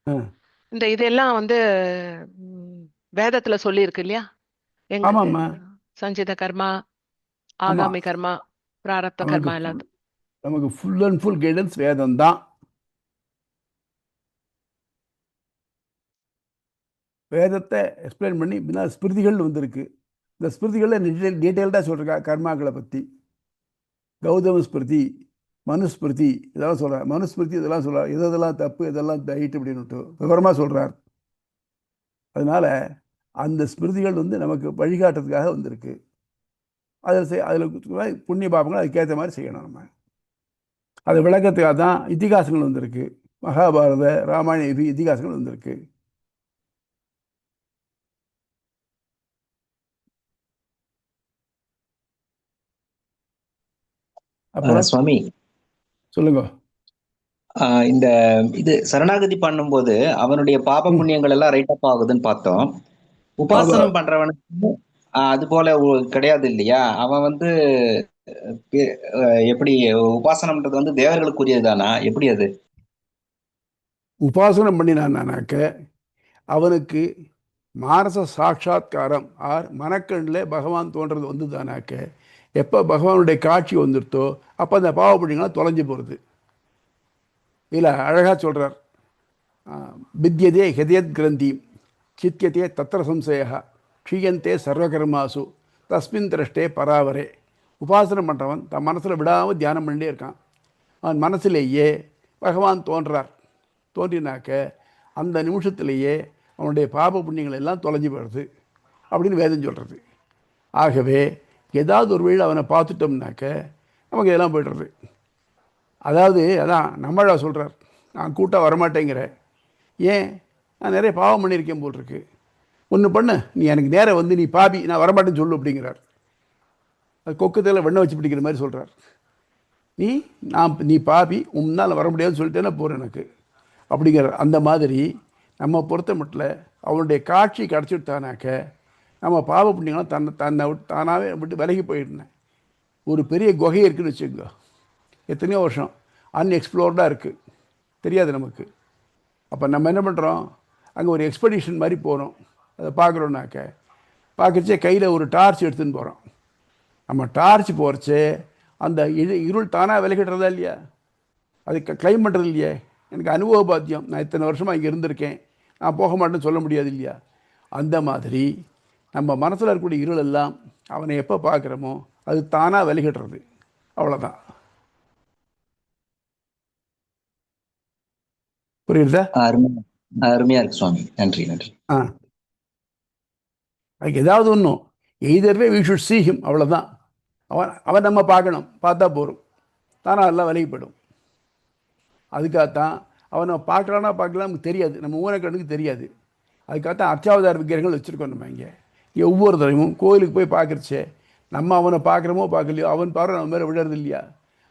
ஆ, இந்த இதெல்லாம் வந்து ம், வேதத்துல சொல்லியிருக்கு இல்லையா? எங்க ஆமாம்மா. சஞ்சித கர்மா, ஆமாம், ஆகாமி கர்மா, பிராரப்த நமக்கு கர்மா எல்லாம். நமக்கு ஃபுல் அண்ட் ஃபுல் கைடன்ஸ் வேதம் தான். வேதத்தை எக்ஸ்பிளைன் பண்ணி பின்னால் ஸ்மிருதிகள் வந்திருக்கு. இந்த ஸ்மிருதிகளில் டீட்டெயில்டாக சொல்லிருக்கா கர்மாக்களை பற்றி. கௌதம ஸ்மிருதி, மனுஸ்மிருதி இதெல்லாம் சொல்கிறார். மனுஸ்மிருதி இதெல்லாம் சொல்கிறார். இதெல்லாம் தப்பு, இதெல்லாம் ரைட் அப்படின்னுட்டு விவரமாக சொல்கிறார். அதனால அந்த ஸ்மிருதிகள் வந்து நமக்கு வழிகாட்டுறதுக்காக வந்திருக்கு. அதில் புண்ணிய பாபங்கள் அதுக்கேற்ற மாதிரி செய்யணும். நம்ம அதை விளக்கத்துக்காக தான் இதிகாசங்கள் வந்திருக்கு. மகாபாரத, ராமாயண இதிகாசங்கள் வந்திருக்கு. அப்புறம் சுவாமி, சொல்லுங்க. இந்த இது சரணாகதி பண்ணும்போது அவனுடைய பாப ம். புண்ணியங்கள் எல்லாம் ரைட் அப் ஆகுதுன்னு பார்த்தோம். அது உபாசனம் பண்றவனுக்கு அது போல கிடையாது இல்லையா? அவன் வந்து எப்படி உபாசனம்ன்றது வந்து தேவர்களுக்குரியதுதானா? எப்படி அது? உபாசனம் பண்ணினானாக்க அவனுக்கு மானச சாட்சா்காரம் ஆர் மனக்கண்ணில் பகவான் தோன்றது வந்துதானாக்க எப்போ பகவானுடைய காட்சி வந்துருத்தோ அப்போ அந்த பாவ புண்ணியங்களாம் தொலைஞ்சு போகிறது. இதில் அழகாக சொல்கிறார். வித்யதே ஹிருதயத் கிரந்தி சித்தியதே தத்திர சம்சயா க்ஷீயந்தே சர்வகர்மாசு தஸ்மின் திரஷ்டே பராவரே. உபாசனம் பண்ணுறவன் தன் மனசில் விடாமல் தியானம் பண்ணிட்டே இருக்கான். அவன் மனசிலேயே பகவான் தோன்றார். தோன்றினாக்க அந்த நிமிஷத்திலேயே அவனுடைய பாப புண்ணியங்கள் எல்லாம் தொலைஞ்சு போயிடுது அப்படின்னு வேதம் சொல்கிறது. ஆகவே ஏதாவது ஒரு வழியில் அவனை பார்த்துட்டோம்னாக்க நமக்கு இதெல்லாம் போய்டுறது. அதாவது அதான் நம்மளா சொல்கிறார், நான் கூட்டாக வரமாட்டேங்கிறேன். ஏன்? நான் நிறைய பாவம் பண்ணியிருக்கேன் போல் இருக்கு. ஒன்று பண்ணு, நீ எனக்கு நேரம் வந்து நீ பாபி, நான் வரமாட்டேன்னு சொல்லு அப்படிங்கிறார். அது கொக்கத்தில் வெண்ணெய் வச்சு பிடிக்கிற மாதிரி சொல்கிறார். நீ பாபி, உன்னால் வர முடியாதுன்னு சொல்லிட்டேன்னா போகிறேன் எனக்கு அப்படிங்கிறார். அந்த மாதிரி நம்ம பொறுத்த மட்டும் அவனுடைய காட்சி கிடச்சிட்டானாக்க நம்ம பாவ புண்ணியங்களும் தன்னை தானாகவே விட்டு விலகி போயிடுனேன். ஒரு பெரிய குகை இருக்குதுன்னு வச்சுக்கோங்க. எத்தனையோ வருஷம் அன்எக்ஸ்ப்ளோர்டாக இருக்குது, தெரியாது நமக்கு. அப்போ நம்ம என்ன பண்ணுறோம், அங்கே ஒரு எக்ஸ்பெடிஷன் மாதிரி போகிறோம். அதை பார்க்குறோன்னாக்க பார்க்குறச்சே கையில் ஒரு டார்ச் எடுத்துன்னு போகிறோம். நம்ம டார்ச் போகிறச்சே அந்த இருள் தானாக விலகிடுறதா இல்லையா? அது கிளைம் பண்ணுறது இல்லையே. எனக்கு அனுபவ பாத்தியம், நான் இத்தனை வருஷமாக இங்கே இருந்திருக்கேன், நான் போக மாட்டேன்னு சொல்ல முடியாது இல்லையா? அந்த மாதிரி நம்ம மனசில் இருக்கக்கூடிய இருள் எல்லாம் அவனை எப்போ பார்க்குறோமோ அது தானாக விலகிடுறது. அவ்வளோதான். புரியுதா? அருமையா இருக்கு சுவாமி. நன்றி நன்றி. அதுக்கு ஏதாவது ஒன்றும் either way we should see him, அவ்வளோதான். அவன் நம்ம பார்க்கணும், பார்த்தா போகிறோம், தானாக எல்லாம் விலகி போயிடும். அதுக்காகத்தான் அவனை பார்க்கலான்னா பார்க்கலாம், நமக்கு தெரியாது, நம்ம ஊனக்கண்ணுக்கு தெரியாது. அதுக்காகத்தான் அர்ச்சாவதார விக்கிரகங்கள் வச்சுருக்கோம். நம்ம இங்கே ஒவ்வொரு தடவையும் கோயிலுக்கு போய் பார்க்குறச்சே நம்ம அவனை பார்க்குறோமோ பார்க்கலையோ அவன் பார்வை நம்ம மேலே விழுறது இல்லையா?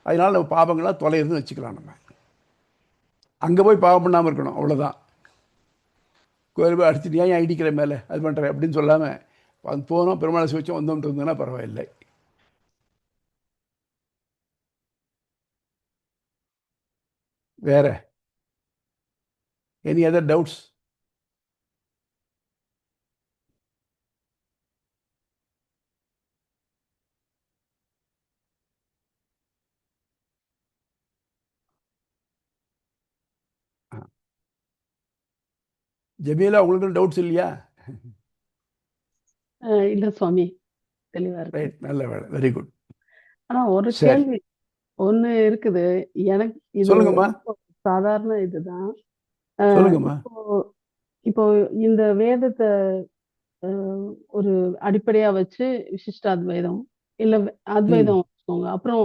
அதனால நம்ம பாவங்களாம் தொலைகிறதுன்னு வச்சுக்கலாம். நம்ம அங்கே போய் பாவம் பண்ணாமல் இருக்கணும், அவ்வளோதான். கோயில் போய் அடிச்சுட்டு ஏன் இடிக்கிற மேலே அது பண்ணுறேன் அப்படின்னு சொல்லாமல் போனோம், பெருமாளை சுவிச்சோம், வந்தோம்ட்டு இருந்தோன்னா பரவாயில்லை. வேற எனி அதர் டவுட்ஸ்? ஜமீலா, உங்களுக்கு டவுட்ஸ் இல்லையா? இல்ல சுவாமி, தெளிவா இருக்கு. ரைட், நல்ல வேலை, வெரி குட். ஆனா ஒரு சரி, கேள்வி ஒண்ணு இருக்குது. எனக்கு இது சொல்லுங்கம்மா, ரொம்ப சாதாரண இதுதான். அஹ் சொல்லுங்கம்மா. இப்போ இப்போ இந்த வேதத்தை ஒரு அடிப்படையா வச்சு விசிஷ்டாத்வைதம் இல்ல ம் அத்வைதம் வச்சுக்கோங்க. அப்புறம்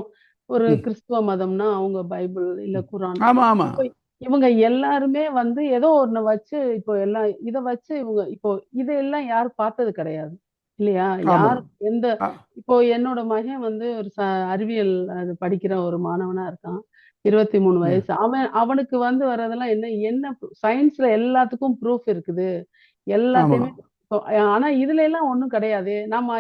ஒரு ம் கிறிஸ்துவ மதம்னா அவங்க பைபிள் இல்ல ம். குரான். ஆமாம் ஆமாம். இப்போ இவங்க எல்லாருமே வந்து ஏதோ ஒண்ணு வச்சு இப்போ எல்லாம் இதை வச்சு இவங்க இப்போ இதெல்லாம் யாரும் பார்த்தது கிடையாது இல்லையா? ஆமாம். யார் எந்த ஆ இப்போ என்னோட மகன் வந்து ஒரு அறிவியல் அது படிக்கிற ஒரு மாணவனா இருக்கான். 23 ம் வயசு. அவனுக்கு வந்து வர்றதெல்லாம் என்ன என்ன சயின்ஸ்ல எல்லாத்துக்கும் ப்ரூஃப் இருக்குது. ஆமாம். எல்லாத்தையுமே இப்போ ஆனா இதுல எல்லாம் ஒண்ணும் கிடையாது. நம்ம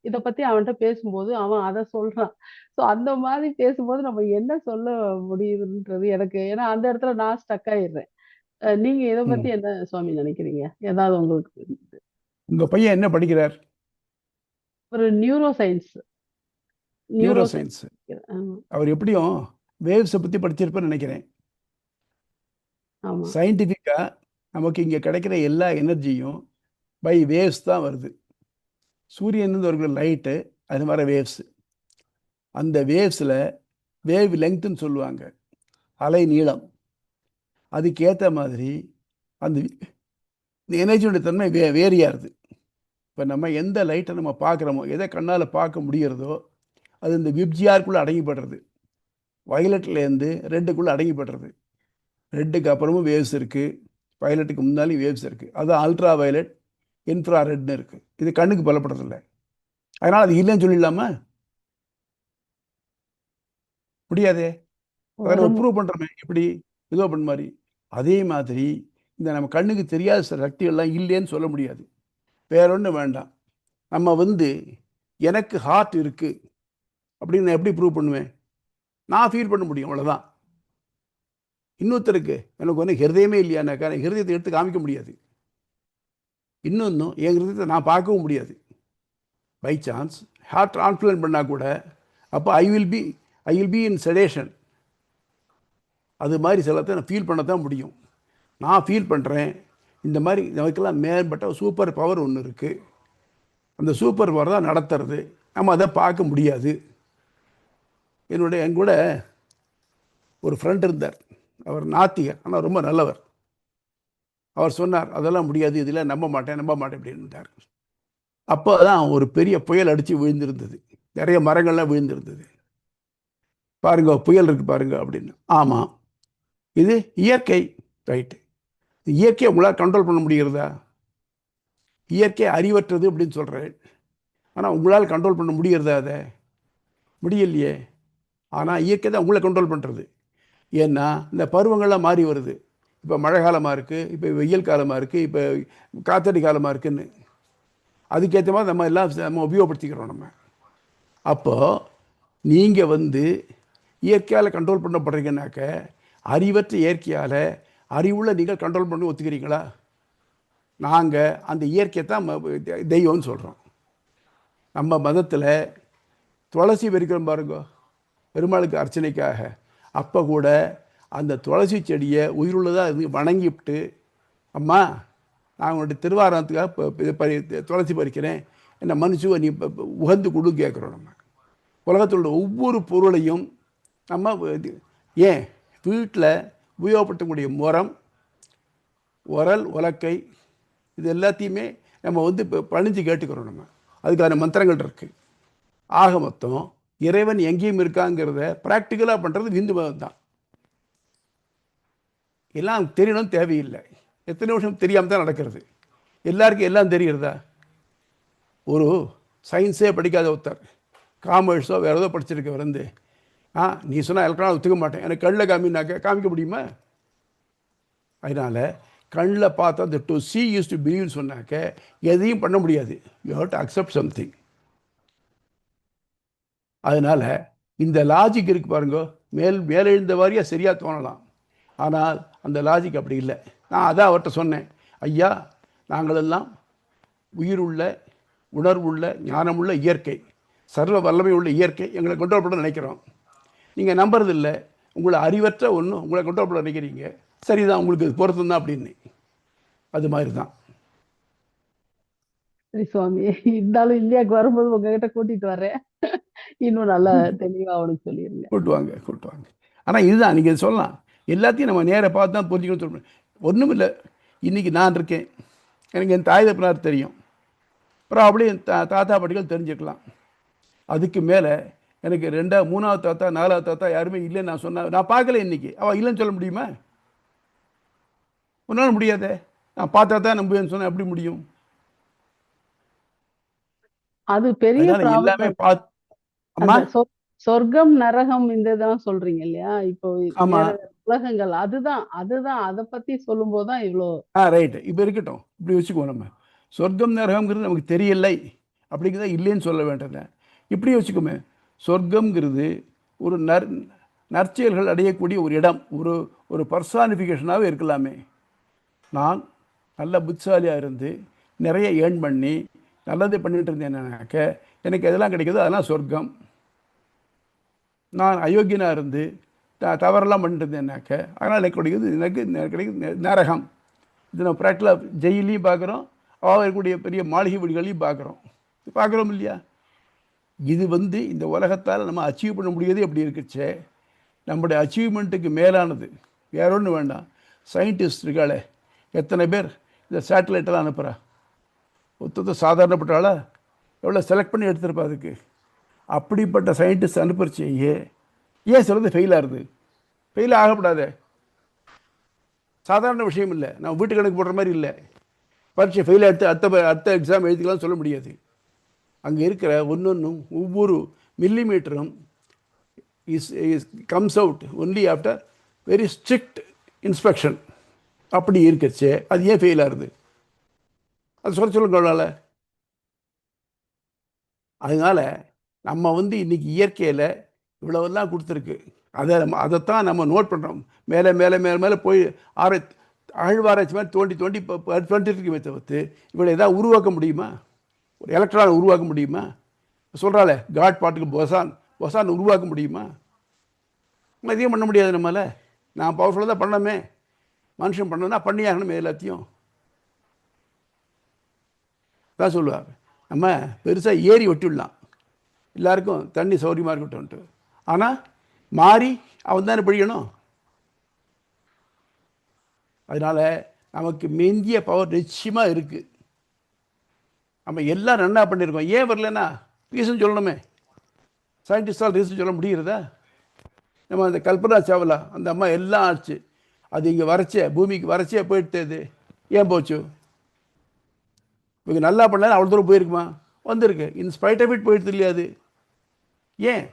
இத பத்தி அவன்கிட்ட பேசும்போது அவன் அத சொல்றான். சோ அந்த மாதிரி பேசும்போது நம்ம என்ன சொல்ல முடியுதுன்றது எனக்கு ஏன்னா அந்த இடத்துல நான் ஸ்டக் ஆயிடுறேன். நீங்க இத ம். பத்தி என்ன சுவாமி நினைக்கிறீங்க? ஏதாவது உங்களுக்கு உங்கள் பையன் என்ன படிக்கிறார்? ஒரு neuro science neuro neuro science. Science. ஆமா. அவர் எப்படியும் வேவ்ஸை பற்றி படிச்சிருப்பேன்னு நினைக்கிறேன். ஆமா. சயின்டிஃபிக்காக நமக்கு இங்கே கிடைக்கிற எல்லா எனர்ஜியும் பை வேவ்ஸ் தான் வருது. சூரியன்லேருந்து வருகிற லைட்டு அது மாதிரி வேவ்ஸு. அந்த வேவ்ஸில் வேவ் லெங்க்த்துன்னு சொல்லுவாங்க, அலை நீளம். அதுக்கேற்ற மாதிரி அந்த எனர்ஜியோட தன்மை வேரியாருது. இப்போ நம்ம எந்த லைட்டை நம்ம பார்க்குறோமோ, எதை கண்ணால் பார்க்க முடிகிறதோ அது இந்த விப்ஜிஆருக்குள்ளே அடங்கிப்படுறது. வயலட்லேருந்து ரெட்டுக்குள்ளே அடங்கிப்படுறது. ரெட்டுக்கு அப்புறமும் வேவ்ஸ் இருக்குது, வயலட்டுக்கு முன்னாலேயும் வேவ்ஸ் இருக்குது. அது அல்ட்ரா வயலட், இன்ஃப்ரா ரெட்னு இருக்குது. இது கண்ணுக்கு பலப்படுறதில்லை. அதனால் அது இல்லைன்னு சொல்லிடலாமா? முடியாதே. அதை ஒரு நம்ம ப்ரூவ் பண்ணுறோமே, எப்படி ஏதோ பண்ண மாதிரி. அதே மாதிரி இந்த நம்ம கண்ணுக்கு தெரியாத சில சக்திகள்லாம் இல்லைன்னு சொல்ல முடியாது. வேற ஒன்றும் வேண்டாம். நம்ம வந்து எனக்கு ஹார்ட் இருக்குது அப்படின்னு நான் எப்படி ப்ரூவ் பண்ணுவேன்? நான் ஃபீல் பண்ண முடியும், அவ்வளோதான். இன்னொருத்தருக்கு எனக்கு ஒன்று ஹிருதயமே இல்லையானாக்கா ஹிருதயத்தை எடுத்து காமிக்க முடியாது. இன்னொன்றும் என் ஹிருதயத்தை நான் பார்க்கவும் முடியாது. பை சான்ஸ் ஹார்ட் டிரான்ஸ்பிளான்ட் பண்ணால் கூட அப்போ I will be in sedation. அது மாதிரி சிலத்தை நான் ஃபீல் பண்ண தான் முடியும். நான் ஃபீல் பண்ணுறேன். இந்த மாதிரி நமக்கெல்லாம் மேம்பட்ட சூப்பர் பவர் ஒன்று இருக்குது. அந்த சூப்பர் பவர் தான் நடத்துறது. நம்ம அதை பார்க்க முடியாது. என் கூட ஒரு ஃப்ரெண்ட் இருந்தார். அவர் நாத்திகர், ஆனால் ரொம்ப நல்லவர். அவர் சொன்னார், அதெல்லாம் முடியாது, இதில் நம்ப மாட்டேன் அப்படின்ட்டார். அப்போ தான் ஒரு பெரிய புயல் அடித்து விழுந்திருந்தது. நிறைய மரங்கள்லாம் விழுந்திருந்தது. பாருங்க புயல் இருக்குது பாருங்க அப்படின்னு. ஆமாம், இது இயற்கை, ரைட்டு. இயற்கையை உங்களால் கண்ட்ரோல் பண்ண முடிகிறதா? இயற்கை அறிவற்றது அப்படின்னு சொல்கிறேன். ஆனால் உங்களால் கண்ட்ரோல் பண்ண முடிகிறதா? அதை முடியலையே. ஆனால் இயற்கை தான் உங்களை கண்ட்ரோல் பண்ணுறது. ஏன்னா இந்த பருவங்கள்லாம் மாறி வருது. இப்போ மழை காலமாக இருக்குது, இப்போ வெயில் காலமாக இருக்குது, இப்போ காத்தடி காலமாக இருக்குதுன்னு. அதுக்கேற்ற மாதிரி நம்ம எல்லாம் உபயோகப்படுத்திக்கிறோம் நம்ம. அப்போது நீங்கள் வந்து இயற்கையால் கண்ட்ரோல் பண்ணப்படுறீங்கன்னாக்க அறிவற்ற இயற்கையால் அறிவுள்ள நீங்கள் கண்ட்ரோல் பண்ணி ஒத்துக்கிறீங்களா? நாங்கள் அந்த இயற்கையை தான் தெய்வம்னு சொல்கிறோம். நம்ம மதத்தில் துளசி பறிக்கிறோம் பாருங்க, பெருமாளுக்கு அர்ச்சனைக்காக. அப்போ கூட அந்த துளசி செடியை உயிருள்ளதாக இருந்து வணங்கிவிட்டு, அம்மா நான் உங்களுடைய திருவாரணத்துக்காக துளசி பறிக்கிறேன், என்னை மன்னிச்சு நீ உகந்து கொடு கேட்குறோம். நம்ம உலகத்தில் உள்ள ஒவ்வொரு பொருளையும் நம்ம ஏன் வீட்டில் உபயோகப்படுத்தக்கூடிய முறம், உரல், உலக்கை, இது எல்லாத்தையுமே நம்ம வந்து இப்போ பணிஞ்சு கேட்டுக்கிறோம். நம்ம அதுக்கான மந்திரங்கள் இருக்குது. ஆக மொத்தம் இறைவன் எங்கேயும் இருக்காங்கிறத ப்ராக்டிக்கலாக பண்ணுறது இந்து மதம் தான். எல்லாம் தெரியணும் தேவையில்லை. எத்தனை வருஷம் தெரியாமல் தான் நடக்கிறது. எல்லாருக்கும் எல்லாம் தெரிகிறதா? ஒரு சயின்ஸே படிக்காத ஒருத்தர், காமர்ஸோ வேறு ஏதோ படிச்சிருக்கவர் வந்து நீ சொன்னால் எலக்ட்ரான் ஒத்துக்க மாட்டேன், எனக்கு கண்ணில் காமிக்க முடியுமா? அதனால் கண்ணில் பார்த்தா அந்த டு சி யூஸ் டு பிலீவ்னு சொன்னாக்க எதையும் பண்ண முடியாது. You have to accept something. அதனால் இந்த லாஜிக் இருக்குது பாருங்க, மேலெழுந்த வாரியாக சரியாக தோணலாம். ஆனால் அந்த லாஜிக் அப்படி இல்லை. நான் அதான் அவர்கிட்ட சொன்னேன், ஐயா நாங்களெல்லாம் உயிருள்ள, உணர்வுள்ள, ஞானமுள்ள இயற்கை, சர்வ வல்லமை உள்ள இயற்கை, எங்களை கண்ட்ரோல் பண்ண நினைக்கிறோம். நீங்கள் நம்புறதில்லை, உங்களை அறிவற்ற ஒன்று உங்களை கண்ட்ரோல் பண்ண நினைக்கிறீங்க. சரிதான், உங்களுக்கு இது பொருத்தம் தான் அப்படின்னு. அது மாதிரி தான். சரி சுவாமி, இருந்தாலும் இந்தியாவுக்கு வரும்போது உங்ககிட்ட கூட்டிட்டு வர்றேன். இன்னும் நல்லா தெளிவா அவனுக்கு சொல்லிருங்க. கூட்டு வாங்க. ஆனால் இதுதான் நீங்கள் இது சொல்லலாம், எல்லாத்தையும் நம்ம நேராக பார்த்து தான் புரிஞ்சுக்கணும்னு சொல்கிறேன். ஒன்றும் இல்லை, இன்றைக்கி நான் இருக்கேன், எனக்கு என் தாய் தப்பினார் தெரியும், ப்ராப்ளி என் தாத்தா பாட்டிகள் தெரிஞ்சுக்கலாம். அதுக்கு மேலே எனக்கு 2வது 3வது தாத்தா 4வது தாத்தா யாருமே இல்லைன்னு நான் சொன்னேன். நான் பார்க்கல இன்றைக்கி, அவள் இல்லைன்னு சொல்ல முடியுமா? ஒன்றால் முடியாதே. நான் பார்த்தா தான் நம்புவேன்னு சொன்னேன், எப்படி முடியும்? அது பெரிய அதனால எல்லாமே ப்ராப்ளம். பார்த்து. அம்மா, சொர்க்கம் நரகம் இந்த தான் சொல்றீங்க இல்லையா? இப்போ ஆமா, வேற வேற உலகங்கள், அதுதான் அதுதான் அதை பத்தி சொல்லும் போதுதான் இவ்வளோ. ரைட்டு. இப்போ இருக்கட்டும், இப்படி வச்சுக்குவோம். நம்ம சொர்க்கம் நரகம்ங்கிறது நமக்கு தெரியலை அப்படிங்கிறத இல்லைன்னு சொல்ல வேண்டியது. இப்படி வச்சுக்கோமே, சொர்க்கம்ங்கிறது ஒரு நற்செயல்கள் அடையக்கூடிய ஒரு இடம், ஒரு பர்சானிஃபிகேஷனாகவே இருக்கலாமே. நான் நல்ல புத்திசாலியாக இருந்து நிறைய ஏர்ன் பண்ணி நல்லது பண்ணிட்டு இருந்தேன்னாக்க எனக்கு எதெல்லாம் கிடைக்குதோ அதெல்லாம் சொர்க்கம். நான் அயோக்கியனாக இருந்து தவறெல்லாம் பண்ணிட்டு இருந்தேன்னாக்க அதனால் எனக்கு கிடைக்குது நரகம். இது நம்ம ப்ராக்டிக்கலாக ஜெயிலையும் பார்க்குறோம், இருக்கக்கூடிய பெரிய மாளிகை வீடுகளையும் பார்க்குறோம் இல்லையா? இது இந்த உலகத்தால் நம்ம அச்சீவ் பண்ண முடியாது. எப்படி இருக்குச்சே, நம்முடைய அச்சீவ்மெண்ட்டுக்கு மேலானது வேற ஒன்றும் வேண்டாம். சயின்டிஸ்ட் இருக்காளே, எத்தனை பேர் இந்த சேட்டலைட்டெல்லாம் அனுப்புகிறா, சாதாரணப்பட்டாளா எவ்வளோ செலக்ட் பண்ணி எடுத்துருப்பா அதுக்கு. அப்படிப்பட்ட சயின்டிஸ்ட் அனுப்புறச்சேயே ஏன் சிலது ஃபெயில் ஆகுது? ஃபெயில் ஆகக்கூடாது, சாதாரண விஷயம் இல்லை. நம்ம வீட்டு கணக்கு போடுற மாதிரி இல்லை. பரீட்சை ஃபெயில் எடுத்து அடுத்த எக்ஸாம் எழுதிக்கலாம் சொல்ல முடியாது. அங்கே இருக்கிற ஒவ்வொன்றும் ஒவ்வொரு மில்லிமீட்டரும் comes out only after very strict inspection. அப்படி இருக்கச்சே அது ஏன் ஃபெயில் ஆகுது? அது சொல்லுங்களால. அதனால் நம்ம இன்றைக்கி இயற்கையில் இவ்வளவெல்லாம் கொடுத்துருக்கு, அதைத்தான் நம்ம நோட் பண்ணுறோம். மேலே மேலே மேலே மேலே போய் ஆழ்வாராய்ச்சி மாதிரி தோண்டி பண்ணிட்டுருக்குமே தவிர்த்து இவளை எதாவது உருவாக்க முடியுமா? ஒரு எலக்ட்ரானை உருவாக்க முடியுமா? சொல்கிறாளே காட் பாட்டுக்கு பொசான் உருவாக்க முடியுமா? நம்ம எதையும் பண்ண முடியாது. நம்மளால் நான் பவர்ஃபுல்லாக தான் பண்ணமே, மனுஷன் பண்ணணும்னா பண்ணியாகணும் எல்லாத்தையும் தான் சொல்லுவார். நம்ம பெருசாக ஏறி ஒட்டிடலாம், எல்லாருக்கும் தண்ணி சௌரியமாக இருக்கட்டும்ன்ட்டு. ஆனால் மாறி அவன் தானே பிடிக்கணும். அதனால் நமக்கு மெந்திய பவர் நிச்சயமாக இருக்குது. நம்ம எல்லாம் நன்னா பண்ணியிருக்கோம். ஏன் வரலன்னா ரீசன் சொல்லணுமே. சயின்டிஸ்டால் ரீசன் சொல்ல முடிகிறதா? நம்ம அந்த கல்பனா சாவ்லா அந்த அம்மா எல்லாம் ஆச்சு, அது இங்கே பூமிக்கு வரைச்சே போயிட்டு ஏன் போச்சு? இவங்க நல்லா பண்ணல, அவ்வளோ தூரம் போயிருக்குமா? வந்திருக்கு. இன்ஸ்பைட் ஆஃப் இட் போயிடுது இல்லையா? அது ஏன்?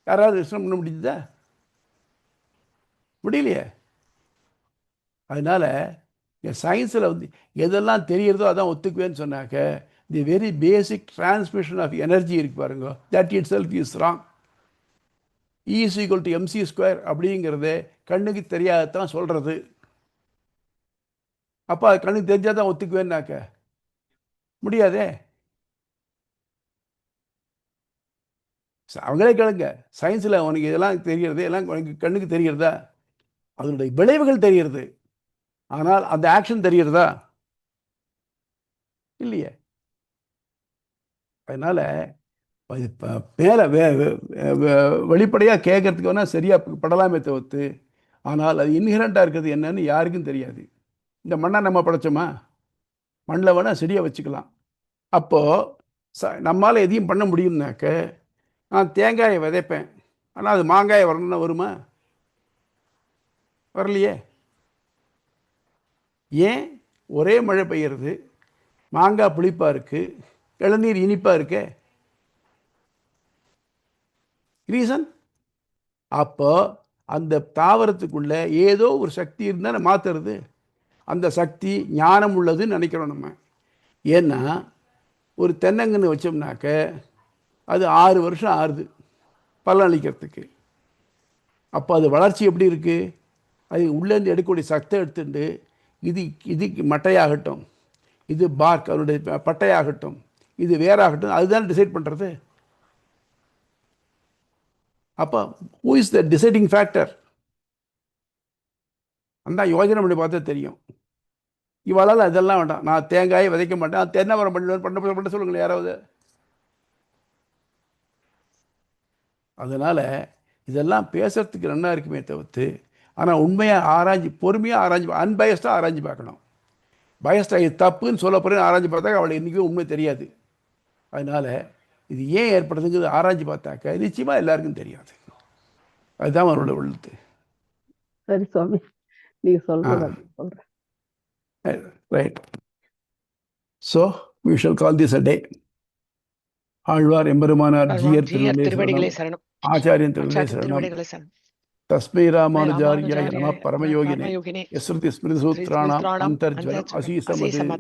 யாராவது ரிசன் பண்ண முடியுதா? முடியலையே. அதனால் சயின்ஸில் எதெல்லாம் தெரிகிறதோ அதான் ஒத்துக்குவேன்னு சொன்னாக்க, the very basic transmission of energy இருக்கு பாருங்க, that itself is wrong. E= mc² அப்படிங்கிறது கண்ணுக்கு தெரியாததான் சொல்கிறது. அப்போ அது கண்ணுக்கு தெரிஞ்சால் தான் ஒத்துக்குவேன்னாக்க முடியாதே. அவங்களே கேளுங்க, சயின்ஸில் உனக்கு இதெல்லாம் தெரிகிறது, எல்லாம் உனக்கு கண்ணுக்கு தெரிகிறதா? அதனுடைய விளைவுகள் தெரிகிறது, ஆனால் அந்த ஆக்ஷன் தெரிகிறதா? இல்லையே. அதனால் மேலே வெளிப்படையாக கேட்கறதுக்கு வேணால் சரியாக படலாமே தவிர்த்து, ஆனால் அது இன்ஹரண்ட்டாக இருக்கிறது என்னன்னு யாருக்கும் தெரியாது. இந்த மண்ணை நம்ம படைச்சோமா? மண்ணில் வேணால் செடியாக வச்சுக்கலாம். அப்போது நம்மளால் எதையும் பண்ண முடியும்னாக்க, நான் தேங்காயை விதைப்பேன், ஆனால் அது மாங்காயை வரணும்னா வருமா? வரலையே. ஏன்? ஒரே மழை பெய்கிறது, மாங்காய் புளிப்பாக இருக்குது, இளநீர் இனிப்பாக இருக்கே. ரீசன்? அப்போ அந்த தாவரத்துக்குள்ள ஏதோ ஒரு சக்தி இருந்தால் மாற்றுறது. அந்த சக்தி ஞானம் உள்ளதுன்னு நினைக்கிறோம் நம்ம. ஏன்னா ஒரு தென்னங்கன்று வச்சோம்னாக்க அது 6 வருஷம் ஆறுது பலன் அளிக்கிறதுக்கு. அப்போ அது வளர்ச்சி எப்படி இருக்குது? அது உள்ளேருந்து எடுக்கக்கூடிய சக்தி எடுத்துட்டு இது இதுக்கு மட்டையாகட்டும், இது பார்க் அதனுடைய பட்டையாகட்டும், இது வேறாகட்டும், அதுதான் டிசைட் பண்ணுறது. அப்போ who is the deciding factor? அந்த யோஜனை பண்ணி பார்த்தா தெரியும். இவளால் அதெல்லாம் வேண்டாம், நான் தேங்காயை விதைக்க மாட்டேன், தென்னை மரம் பண்ண சொல்லுங்களேன் யாராவது. அதனால் இதெல்லாம் பேசுறதுக்கு நல்லா இருக்குமே தவிர்த்து, ஆனால் உண்மையாக ஆராய்ச்சி, பொறுமையாக ஆராய்ச்சி, அன்பயஸ்டாக ஆராய்ச்சி பார்க்கணும். பயஸ்டாக இது தப்புன்னு சொல்ல போகிறேன்னு ஆராய்ச்சி பார்த்தா அவளுக்கு இன்றைக்கும் உண்மை தெரியாது. அதனால் இது ஏன் ஏற்படுதுங்கிறது ஆராய்ச்சி பார்த்தாக்க நிச்சயமாக எல்லாருக்கும் தெரியாது. அதுதான் அவரோட உள்ளது. சரி சுவாமி, நீங்க சொல்றது சொல்றேன். Right. So we shall call this a day. ஆழ்வார் எம்பெருமானார் ஜீயர் திருவடிகளே சரணம், ஆச்சாரியன் திருவடிகளே சரணம். தஸ்மை ராமானுஜாரியாய நம பரமயோகினே யஸ்ருதி ஸ்மிருதி சூத்ராணாம் அந்தர்ஜ்வலம் அசீசமது.